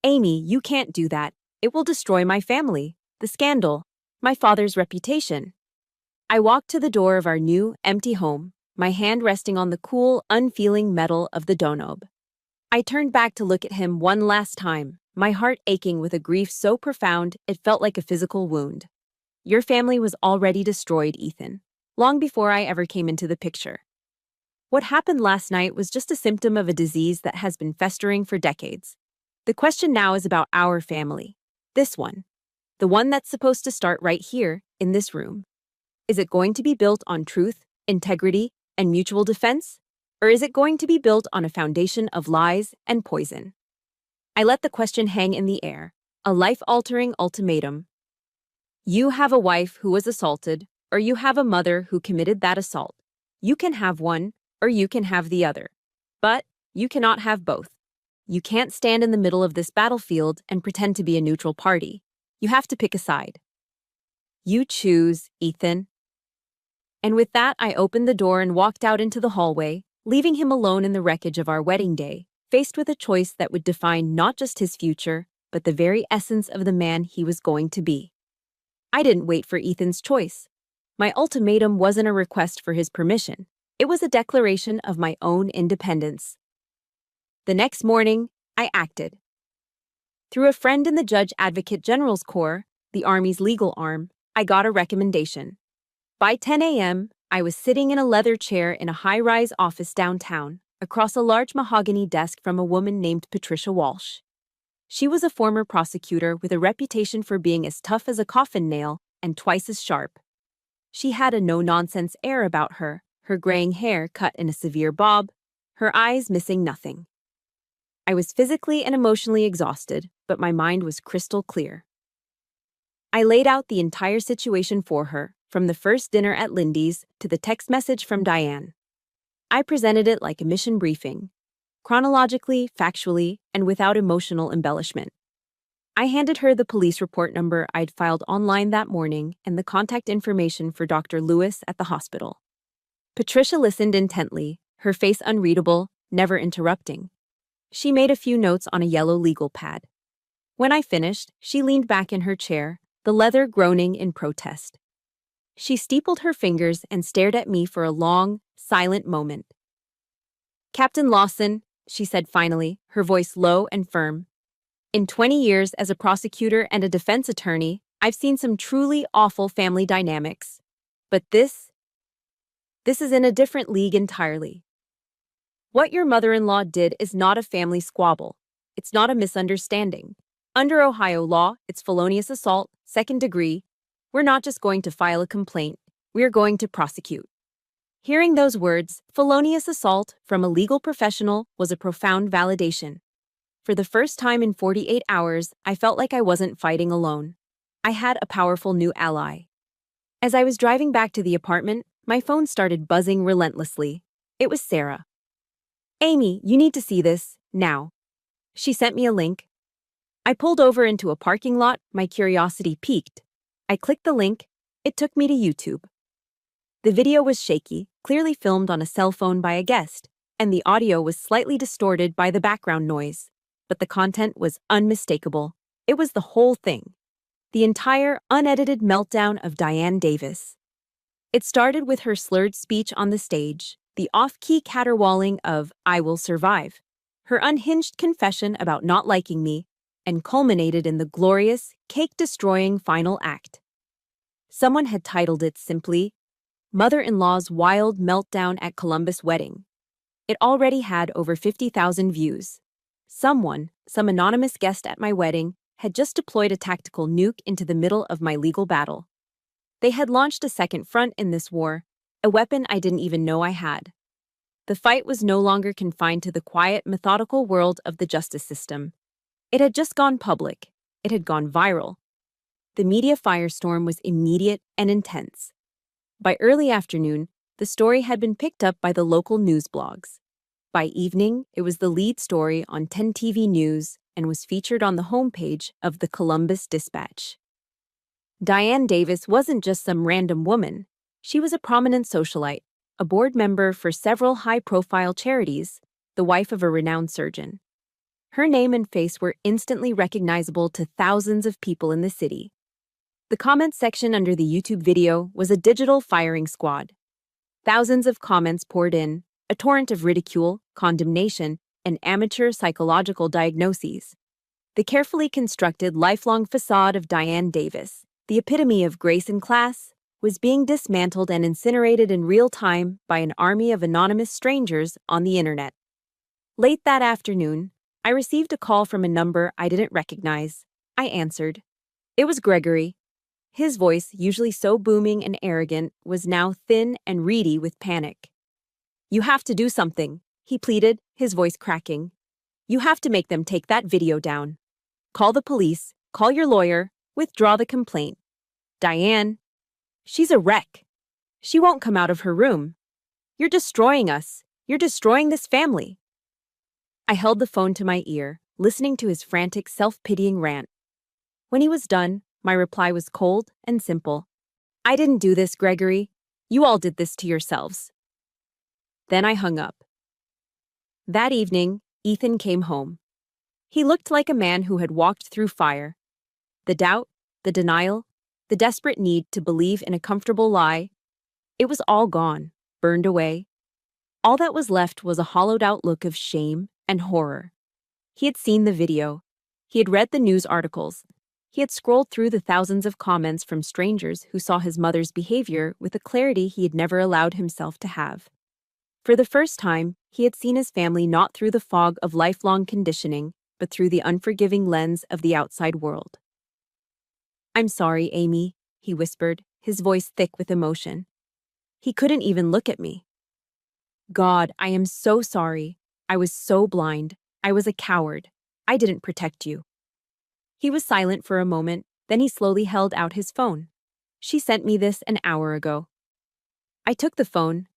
Amy, you can't do that. It will destroy my family, the scandal, my father's reputation. I walked to the door of our new, empty home, my hand resting on the cool, unfeeling metal of the doorknob. I turned back to look at him one last time, my heart aching with a grief so profound it felt like a physical wound. Your family was already destroyed, Ethan, long before I ever came into the picture. What happened last night was just a symptom of a disease that has been festering for decades. The question now is about our family. This one. The one that's supposed to start right here, in this room. Is it going to be built on truth, integrity, and mutual defense? Or is it going to be built on a foundation of lies and poison? I let the question hang in the air, a life-altering ultimatum. You have a wife who was assaulted, or you have a mother who committed that assault. You can have one, or you can have the other. But you cannot have both. You can't stand in the middle of this battlefield and pretend to be a neutral party. You have to pick a side. You choose, Ethan. And with that, I opened the door and walked out into the hallway, leaving him alone in the wreckage of our wedding day, faced with a choice that would define not just his future, but the very essence of the man he was going to be. I didn't wait for Ethan's choice. My ultimatum wasn't a request for his permission. It was a declaration of my own independence. The next morning, I acted. Through a friend in the Judge Advocate General's Corps, the Army's legal arm, I got a recommendation. By 10 a.m., I was sitting in a leather chair in a high-rise office downtown, across a large mahogany desk from a woman named Patricia Walsh. She was a former prosecutor with a reputation for being as tough as a coffin nail and twice as sharp. She had a no-nonsense air about her graying hair cut in a severe bob, her eyes missing nothing. I was physically and emotionally exhausted, but my mind was crystal clear. I laid out the entire situation for her, from the first dinner at Lindy's to the text message from Diane. I presented it like a mission briefing, chronologically, factually, and without emotional embellishment. I handed her the police report number I'd filed online that morning and the contact information for Dr. Lewis at the hospital. Patricia listened intently, her face unreadable, never interrupting. She made a few notes on a yellow legal pad. When I finished, she leaned back in her chair, the leather groaning in protest. She steepled her fingers and stared at me for a long, silent moment. Captain Lawson, she said finally, her voice low and firm. In 20 years as a prosecutor and a defense attorney, I've seen some truly awful family dynamics. But this is in a different league entirely. What your mother-in-law did is not a family squabble. It's not a misunderstanding. Under Ohio law, it's felonious assault, second degree. We're not just going to file a complaint, we're going to prosecute. Hearing those words, felonious assault, from a legal professional was a profound validation. For the first time in 48 hours, I felt like I wasn't fighting alone. I had a powerful new ally. As I was driving back to the apartment, my phone started buzzing relentlessly. It was Sarah. Amy, you need to see this, now. She sent me a link. I pulled over into a parking lot, my curiosity piqued. I clicked the link. It took me to YouTube. The video was shaky, clearly filmed on a cell phone by a guest, and the audio was slightly distorted by the background noise. But the content was unmistakable. It was the whole thing. The entire, unedited meltdown of Diane Davis. It started with her slurred speech on the stage, the off-key caterwauling of "I will survive," her unhinged confession about not liking me, and culminated in the glorious, cake-destroying final act. Someone had titled it simply, "Mother-in-law's Wild Meltdown at Columbus Wedding." It already had over 50,000 views. Someone, some anonymous guest at my wedding, had just deployed a tactical nuke into the middle of my legal battle. They had launched a second front in this war, a weapon I didn't even know I had. The fight was no longer confined to the quiet, methodical world of the justice system. It had just gone public. It had gone viral. The media firestorm was immediate and intense. By early afternoon, the story had been picked up by the local news blogs. By evening, it was the lead story on 10 TV News and was featured on the homepage of the Columbus Dispatch. Diane Davis wasn't just some random woman. She was a prominent socialite, a board member for several high-profile charities, the wife of a renowned surgeon. Her name and face were instantly recognizable to thousands of people in the city. The comments section under the YouTube video was a digital firing squad. Thousands of comments poured in, a torrent of ridicule, condemnation, and amateur psychological diagnoses. The carefully constructed lifelong facade of Diane Davis, the epitome of grace and class, was being dismantled and incinerated in real time by an army of anonymous strangers on the internet. Late that afternoon, I received a call from a number I didn't recognize. I answered. It was Gregory. His voice, usually so booming and arrogant, was now thin and reedy with panic. "You have to do something," he pleaded, his voice cracking. "You have to make them take that video down. Call the police, call your lawyer, withdraw the complaint. Diane, she's a wreck. She won't come out of her room. You're destroying us. You're destroying this family." I held the phone to my ear, listening to his frantic, self-pitying rant. When he was done, my reply was cold and simple. "I didn't do this, Gregory. You all did this to yourselves." Then I hung up. That evening, Ethan came home. He looked like a man who had walked through fire. The doubt, the denial, the desperate need to believe in a comfortable lie, it was all gone, burned away. All that was left was a hollowed-out look of shame and horror. He had seen the video. He had read the news articles. He had scrolled through the thousands of comments from strangers who saw his mother's behavior with a clarity he had never allowed himself to have. For the first time, he had seen his family not through the fog of lifelong conditioning, but through the unforgiving lens of the outside world. "I'm sorry, Amy," he whispered, his voice thick with emotion. He couldn't even look at me. "God, I am so sorry. I was so blind. I was a coward. I didn't protect you." He was silent for a moment, then he slowly held out his phone. "She sent me this an hour ago." I took the phone.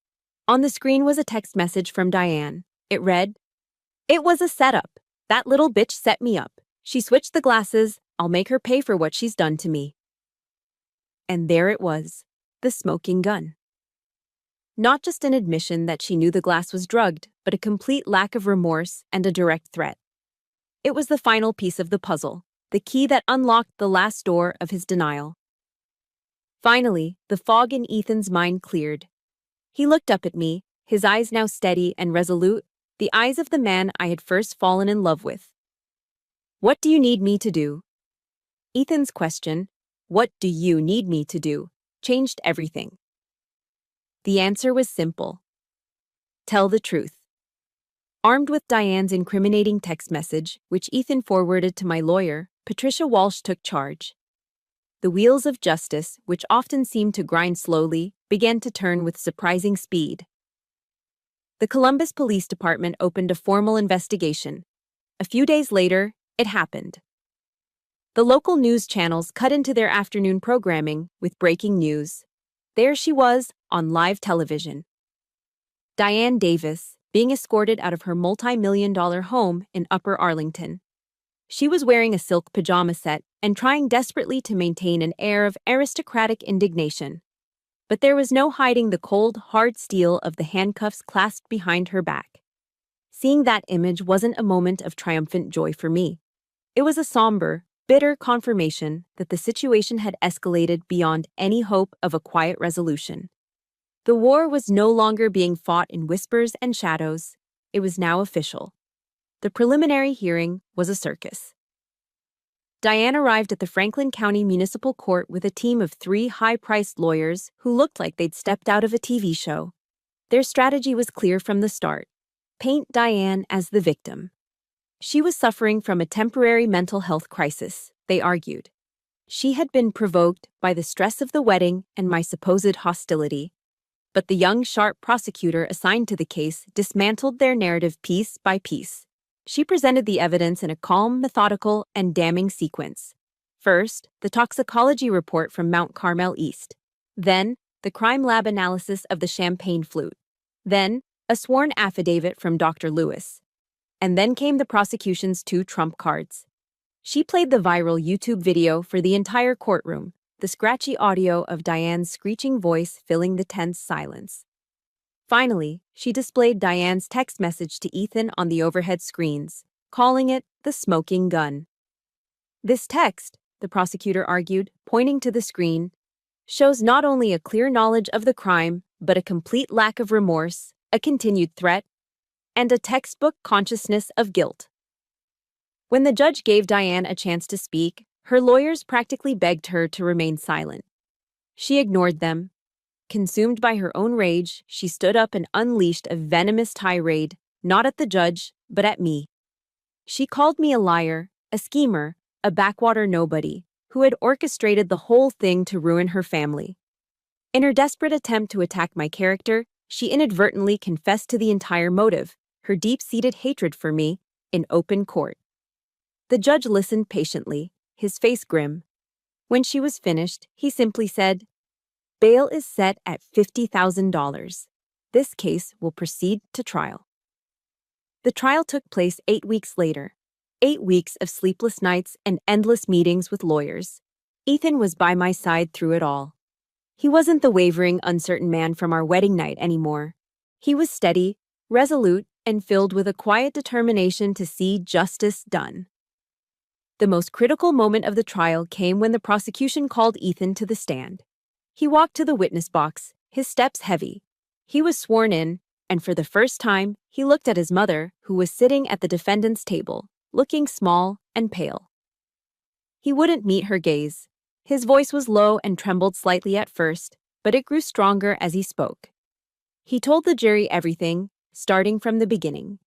On the screen was a text message from Diane. It read, "It was a setup. That little bitch set me up. She switched the glasses. I'll make her pay for what she's done to me." And there it was, the smoking gun. Not just an admission that she knew the glass was drugged, but a complete lack of remorse and a direct threat. It was the final piece of the puzzle, the key that unlocked the last door of his denial. Finally, the fog in Ethan's mind cleared. He looked up at me, his eyes now steady and resolute, the eyes of the man I had first fallen in love with. "What do you need me to do?" Ethan's question, "What do you need me to do?" changed everything. The answer was simple. Tell the truth. Armed with Diane's incriminating text message, which Ethan forwarded to my lawyer, Patricia Walsh took charge. The wheels of justice, which often seemed to grind slowly, began to turn with surprising speed. The Columbus Police Department opened a formal investigation. A few days later, it happened. The local news channels cut into their afternoon programming with breaking news. There she was, on live television. Diane Davis, being escorted out of her multi-million-dollar home in Upper Arlington. She was wearing a silk pajama set and trying desperately to maintain an air of aristocratic indignation. But there was no hiding the cold, hard steel of the handcuffs clasped behind her back. Seeing that image wasn't a moment of triumphant joy for me. It was a somber, bitter confirmation that the situation had escalated beyond any hope of a quiet resolution. The war was no longer being fought in whispers and shadows. It was now official. The preliminary hearing was a circus. Diane arrived at the Franklin County Municipal Court with a team of 3 high-priced lawyers who looked like they'd stepped out of a TV show. Their strategy was clear from the start. Paint Diane as the victim. She was suffering from a temporary mental health crisis, they argued. She had been provoked by the stress of the wedding and my supposed hostility. But the young, sharp prosecutor assigned to the case dismantled their narrative piece by piece. She presented the evidence in a calm, methodical, and damning sequence. First, the toxicology report from Mount Carmel East. Then, the crime lab analysis of the champagne flute. Then, a sworn affidavit from Dr. Lewis. And then came the prosecution's two trump cards. She played the viral YouTube video for the entire courtroom, the scratchy audio of Diane's screeching voice filling the tense silence. Finally, she displayed Diane's text message to Ethan on the overhead screens, calling it the smoking gun. This text, the prosecutor argued, pointing to the screen, shows not only a clear knowledge of the crime, but a complete lack of remorse, a continued threat, and a textbook consciousness of guilt. When the judge gave Diane a chance to speak, her lawyers practically begged her to remain silent. She ignored them. Consumed by her own rage, she stood up and unleashed a venomous tirade, not at the judge, but at me. She called me a liar, a schemer, a backwater nobody, who had orchestrated the whole thing to ruin her family. In her desperate attempt to attack my character, she inadvertently confessed to the entire motive, her deep-seated hatred for me, in open court. The judge listened patiently, his face grim. When she was finished, he simply said, "Bail is set at $50,000. This case will proceed to trial." The trial took place 8 weeks later. 8 weeks of sleepless nights and endless meetings with lawyers. Ethan was by my side through it all. He wasn't the wavering, uncertain man from our wedding night anymore. He was steady, resolute, and filled with a quiet determination to see justice done. The most critical moment of the trial came when the prosecution called Ethan to the stand. He walked to the witness box, his steps heavy. He was sworn in, and for the first time, he looked at his mother, who was sitting at the defendant's table, looking small and pale. He wouldn't meet her gaze. His voice was low and trembled slightly at first, but it grew stronger as he spoke. He told the jury everything, starting from the beginning.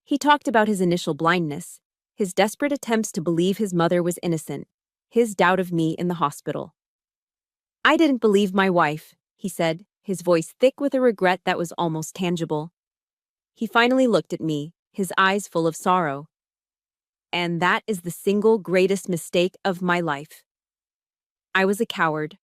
He talked about his initial blindness, his desperate attempts to believe his mother was innocent, his doubt of me in the hospital. "I didn't believe my wife," he said, his voice thick with a regret that was almost tangible. He finally looked at me, his eyes full of sorrow. "And that is the single greatest mistake of my life. I was a coward.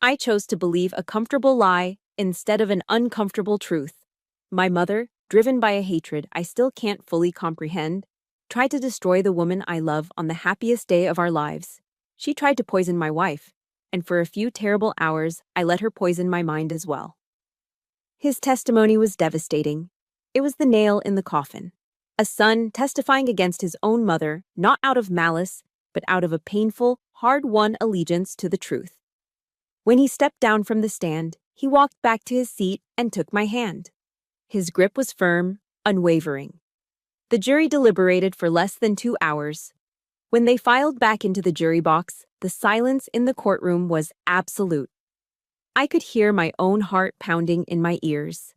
I chose to believe a comfortable lie instead of an uncomfortable truth. My mother, driven by a hatred I still can't fully comprehend, tried to destroy the woman I love on the happiest day of our lives. She tried to poison my wife, and for a few terrible hours, I let her poison my mind as well." His testimony was devastating. It was the nail in the coffin. A son testifying against his own mother, not out of malice, but out of a painful, hard-won allegiance to the truth. When he stepped down from the stand, he walked back to his seat and took my hand. His grip was firm, unwavering. The jury deliberated for less than 2 hours. When they filed back into the jury box, the silence in the courtroom was absolute. I could hear my own heart pounding in my ears.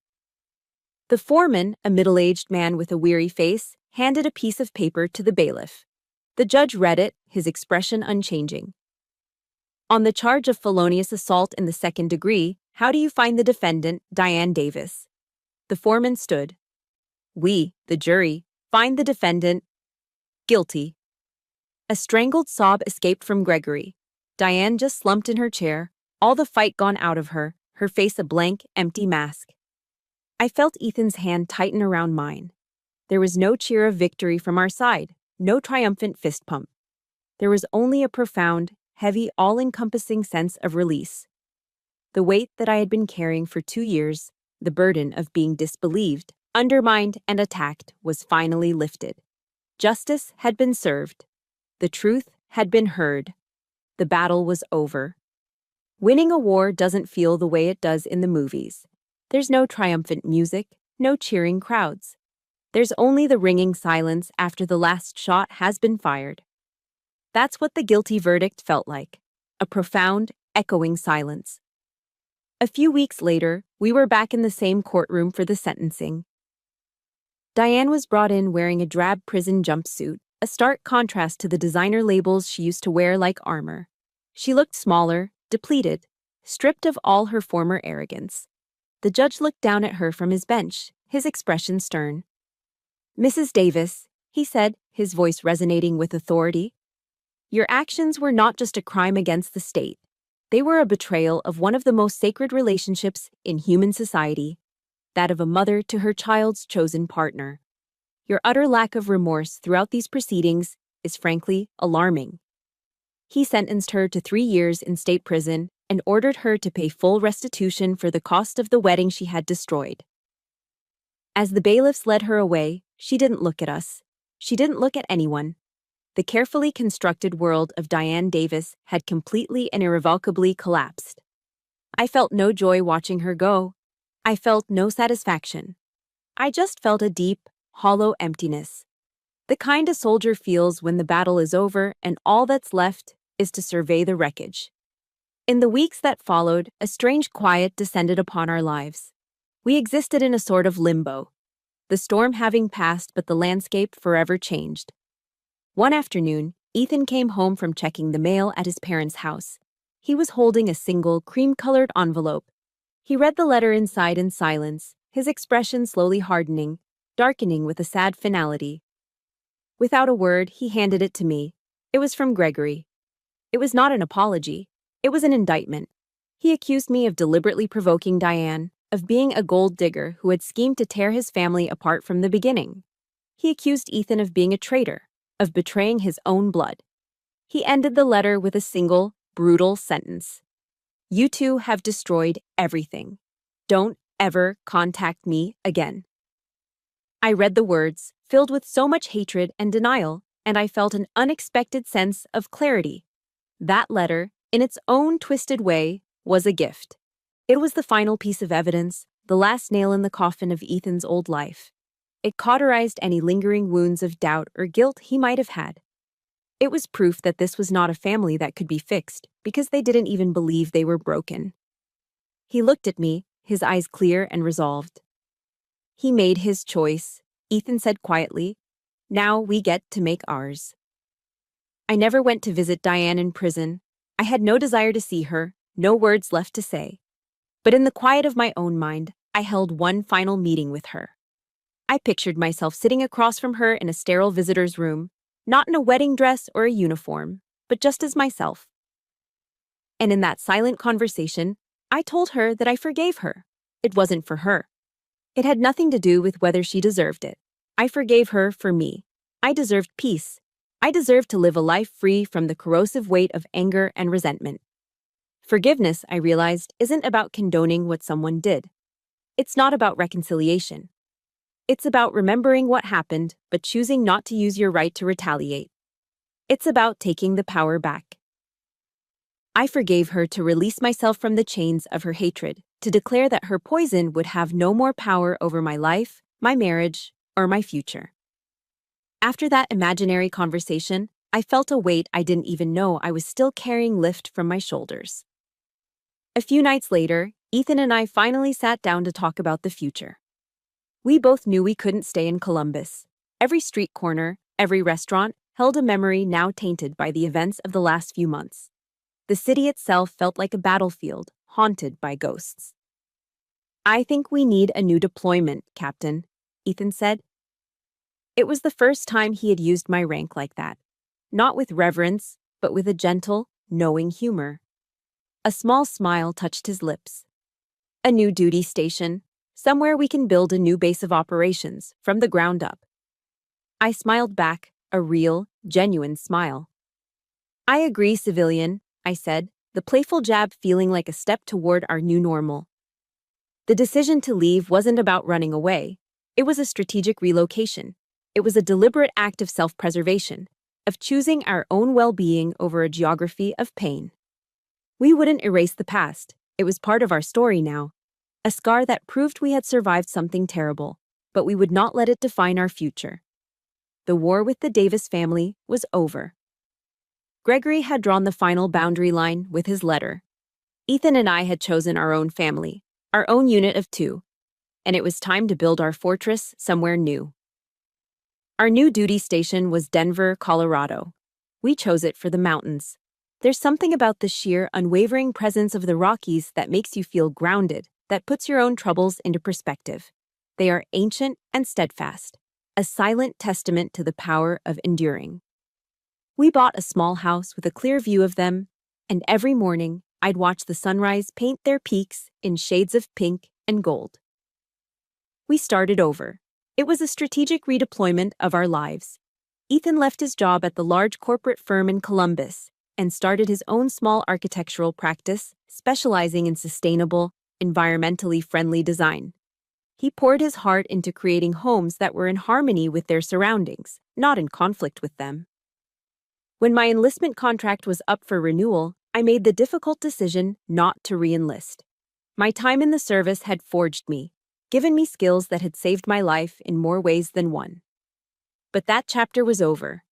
The foreman, a middle-aged man with a weary face, handed a piece of paper to the bailiff. The judge read it, his expression unchanging. "On the charge of felonious assault in the second degree, how do you find the defendant, Diane Davis?" The foreman stood. "We, the jury, find the defendant guilty." A strangled sob escaped from Gregory. Diane just slumped in her chair, all the fight gone out of her, her face a blank, empty mask. I felt Ethan's hand tighten around mine. There was no cheer of victory from our side, no triumphant fist pump. There was only a profound, heavy, all-encompassing sense of release. The weight that I had been carrying for 2 years, the burden of being disbelieved, undermined, and attacked, was finally lifted. Justice had been served. The truth had been heard. The battle was over. Winning a war doesn't feel the way it does in the movies. There's no triumphant music, no cheering crowds. There's only the ringing silence after the last shot has been fired. That's what the guilty verdict felt like, a profound, echoing silence. A few weeks later, we were back in the same courtroom for the sentencing. Diane was brought in wearing a drab prison jumpsuit, a stark contrast to the designer labels she used to wear like armor. She looked smaller, depleted, stripped of all her former arrogance. The judge looked down at her from his bench, his expression stern. "Mrs. Davis," he said, his voice resonating with authority, "your actions were not just a crime against the state. They were a betrayal of one of the most sacred relationships in human society, that of a mother to her child's chosen partner. Your utter lack of remorse throughout these proceedings is frankly alarming." He sentenced her to 3 years in state prison and ordered her to pay full restitution for the cost of the wedding she had destroyed. As the bailiffs led her away, she didn't look at us. She didn't look at anyone. The carefully constructed world of Diane Davis had completely and irrevocably collapsed. I felt no joy watching her go. I felt no satisfaction. I just felt a deep, hollow emptiness. The kind a soldier feels when the battle is over and all that's left is to survey the wreckage. In the weeks that followed, a strange quiet descended upon our lives. We existed in a sort of limbo, the storm having passed but the landscape forever changed. One afternoon, Ethan came home from checking the mail at his parents' house. He was holding a single, cream-colored envelope. He read the letter inside in silence, his expression slowly hardening, darkening with a sad finality. Without a word, he handed it to me. It was from Gregory. It was not an apology. It was an indictment. He accused me of deliberately provoking Diane, of being a gold digger who had schemed to tear his family apart from the beginning. He accused Ethan of being a traitor, of betraying his own blood. He ended the letter with a single, brutal sentence. "You two have destroyed everything. Don't ever contact me again." I read the words, filled with so much hatred and denial, and I felt an unexpected sense of clarity. That letter, in its own twisted way, was a gift. It was the final piece of evidence, the last nail in the coffin of Ethan's old life. It cauterized any lingering wounds of doubt or guilt he might have had. It was proof that this was not a family that could be fixed, because they didn't even believe they were broken. He looked at me, his eyes clear and resolved. "He made his choice," Ethan said quietly. "Now we get to make ours." I never went to visit Diane in prison. I had no desire to see her, no words left to say. But in the quiet of my own mind, I held one final meeting with her. I pictured myself sitting across from her in a sterile visitor's room, not in a wedding dress or a uniform, but just as myself. And in that silent conversation, I told her that I forgave her. It wasn't for her. It had nothing to do with whether she deserved it. I forgave her for me. I deserved peace. I deserved to live a life free from the corrosive weight of anger and resentment. Forgiveness, I realized, isn't about condoning what someone did. It's not about reconciliation. It's about remembering what happened, but choosing not to use your right to retaliate. It's about taking the power back. I forgave her to release myself from the chains of her hatred, to declare that her poison would have no more power over my life, my marriage, or my future. After that imaginary conversation, I felt a weight I didn't even know I was still carrying lift from my shoulders. A few nights later, Ethan and I finally sat down to talk about the future. We both knew we couldn't stay in Columbus. Every street corner, every restaurant, held a memory now tainted by the events of the last few months. The city itself felt like a battlefield, haunted by ghosts. "I think we need a new deployment, Captain," Ethan said. It was the first time he had used my rank like that, not with reverence, but with a gentle, knowing humor. A small smile touched his lips. "A new duty station. Somewhere we can build a new base of operations, from the ground up." I smiled back, a real, genuine smile. "I agree, civilian," I said, the playful jab feeling like a step toward our new normal. The decision to leave wasn't about running away. It was a strategic relocation. It was a deliberate act of self-preservation, of choosing our own well-being over a geography of pain. We wouldn't erase the past. It was part of our story now. A scar that proved we had survived something terrible, but we would not let it define our future. The war with the Davis family was over. Gregory had drawn the final boundary line with his letter. Ethan and I had chosen our own family, our own unit of 2, and it was time to build our fortress somewhere new. Our new duty station was Denver, Colorado. We chose it for the mountains. There's something about the sheer, unwavering presence of the Rockies that makes you feel grounded, that puts your own troubles into perspective. They are ancient and steadfast, a silent testament to the power of enduring. We bought a small house with a clear view of them, and every morning I'd watch the sunrise paint their peaks in shades of pink and gold. We started over. It was a strategic redeployment of our lives. Ethan left his job at the large corporate firm in Columbus and started his own small architectural practice, specializing in sustainable, environmentally friendly design. He poured his heart into creating homes that were in harmony with their surroundings, not in conflict with them. When my enlistment contract was up for renewal, I made the difficult decision not to re-enlist. My time in the service had forged me, given me skills that had saved my life in more ways than one. But that chapter was over.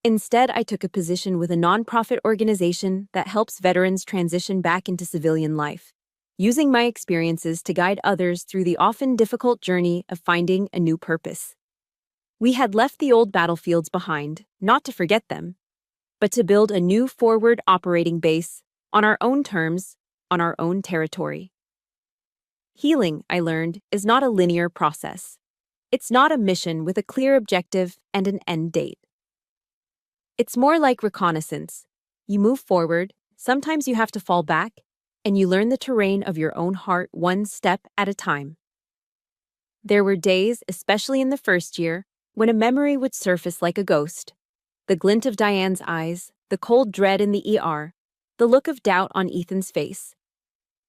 Instead, I took a position with a nonprofit organization that helps veterans transition back into civilian life, using my experiences to guide others through the often difficult journey of finding a new purpose. We had left the old battlefields behind, not to forget them, but to build a new forward operating base on our own terms, on our own territory. Healing, I learned, is not a linear process. It's not a mission with a clear objective and an end date. It's more like reconnaissance. You move forward, sometimes you have to fall back, and you learn the terrain of your own heart one step at a time. There were days, especially in the first year, when a memory would surface like a ghost. The glint of Diane's eyes, the cold dread in the ER, the look of doubt on Ethan's face.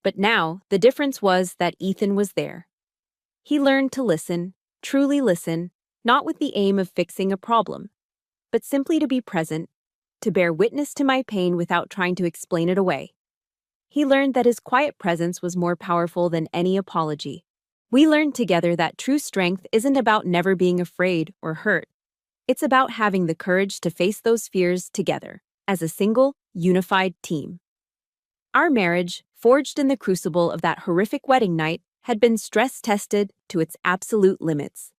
But now, the difference was that Ethan was there. He learned to listen, truly listen, not with the aim of fixing a problem, but simply to be present, to bear witness to my pain without trying to explain it away. He learned that his quiet presence was more powerful than any apology. We learned together that true strength isn't about never being afraid or hurt. It's about having the courage to face those fears together, as a single, unified team. Our marriage, forged in the crucible of that horrific wedding night, had been stress-tested to its absolute limits.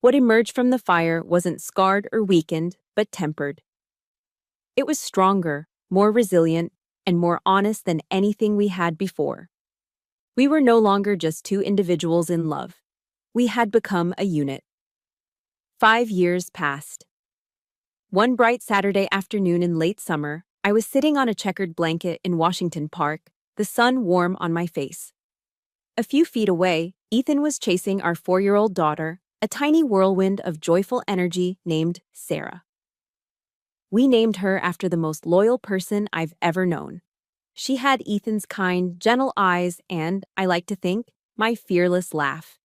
What emerged from the fire wasn't scarred or weakened, but tempered. It was stronger, more resilient, and more honest than anything we had before. We were no longer just two individuals in love. We had become a unit. 5 years passed. One bright Saturday afternoon in late summer, I was sitting on a checkered blanket in Washington Park, the sun warm on my face. A few feet away, Ethan was chasing our 4-year-old daughter, a tiny whirlwind of joyful energy named Sarah. We named her after the most loyal person I've ever known. She had Ethan's kind, gentle eyes and, I like to think, my fearless laugh.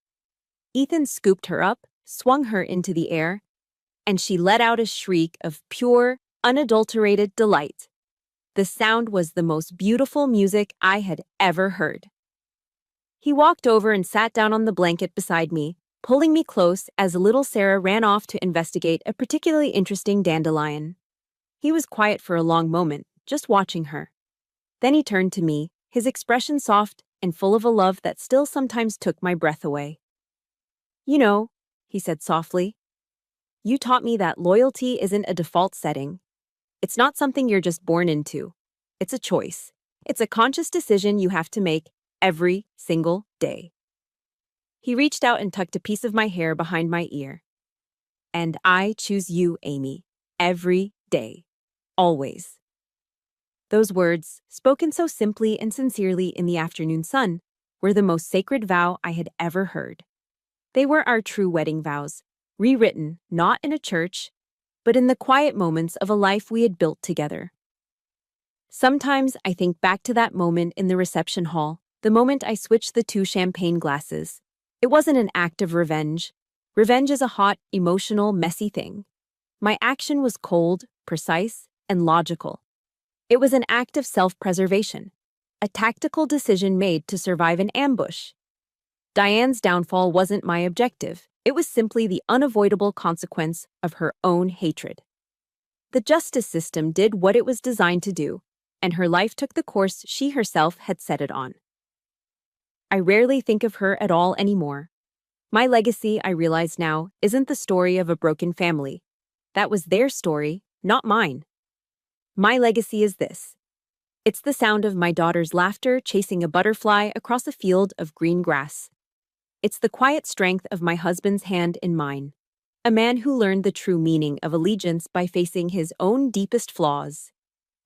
Ethan scooped her up, swung her into the air, and she let out a shriek of pure, unadulterated delight. The sound was the most beautiful music I had ever heard. He walked over and sat down on the blanket beside me, pulling me close as little Sarah ran off to investigate a particularly interesting dandelion. He was quiet for a long moment, just watching her. Then he turned to me, his expression soft and full of a love that still sometimes took my breath away. "You know," he said softly, "you taught me that loyalty isn't a default setting. It's not something you're just born into. It's a choice. It's a conscious decision you have to make every single day." He reached out and tucked a piece of my hair behind my ear. "And I choose you, Amy, every day. Always." Those words, spoken so simply and sincerely in the afternoon sun, were the most sacred vow I had ever heard. They were our true wedding vows, rewritten not in a church, but in the quiet moments of a life we had built together. Sometimes I think back to that moment in the reception hall, the moment I switched the 2 champagne glasses. It wasn't an act of revenge. Revenge is a hot, emotional, messy thing. My action was cold, precise, and logical. It was an act of self-preservation, a tactical decision made to survive an ambush. Diane's downfall wasn't my objective. It was simply the unavoidable consequence of her own hatred. The justice system did what it was designed to do, and her life took the course she herself had set it on. I rarely think of her at all anymore. My legacy, I realize now, isn't the story of a broken family. That was their story, not mine. My legacy is this: It's the sound of my daughter's laughter chasing a butterfly across a field of green grass. It's the quiet strength of my husband's hand in mine, a man who learned the true meaning of allegiance by facing his own deepest flaws.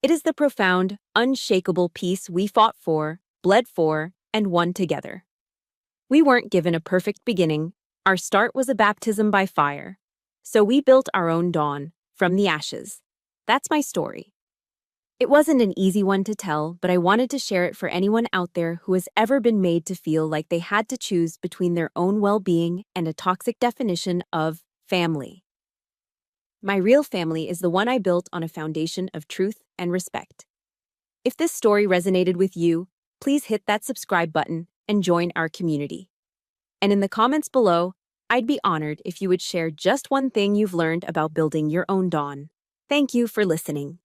It is the profound, unshakable peace we fought for, bled for, and won together. We weren't given a perfect beginning. Our start was a baptism by fire. So we built our own dawn, from the ashes. That's my story. It wasn't an easy one to tell, but I wanted to share it for anyone out there who has ever been made to feel like they had to choose between their own well-being and a toxic definition of family. My real family is the one I built on a foundation of truth and respect. If this story resonated with you, please hit that subscribe button and join our community. And in the comments below, I'd be honored if you would share just one thing you've learned about building your own dawn. Thank you for listening.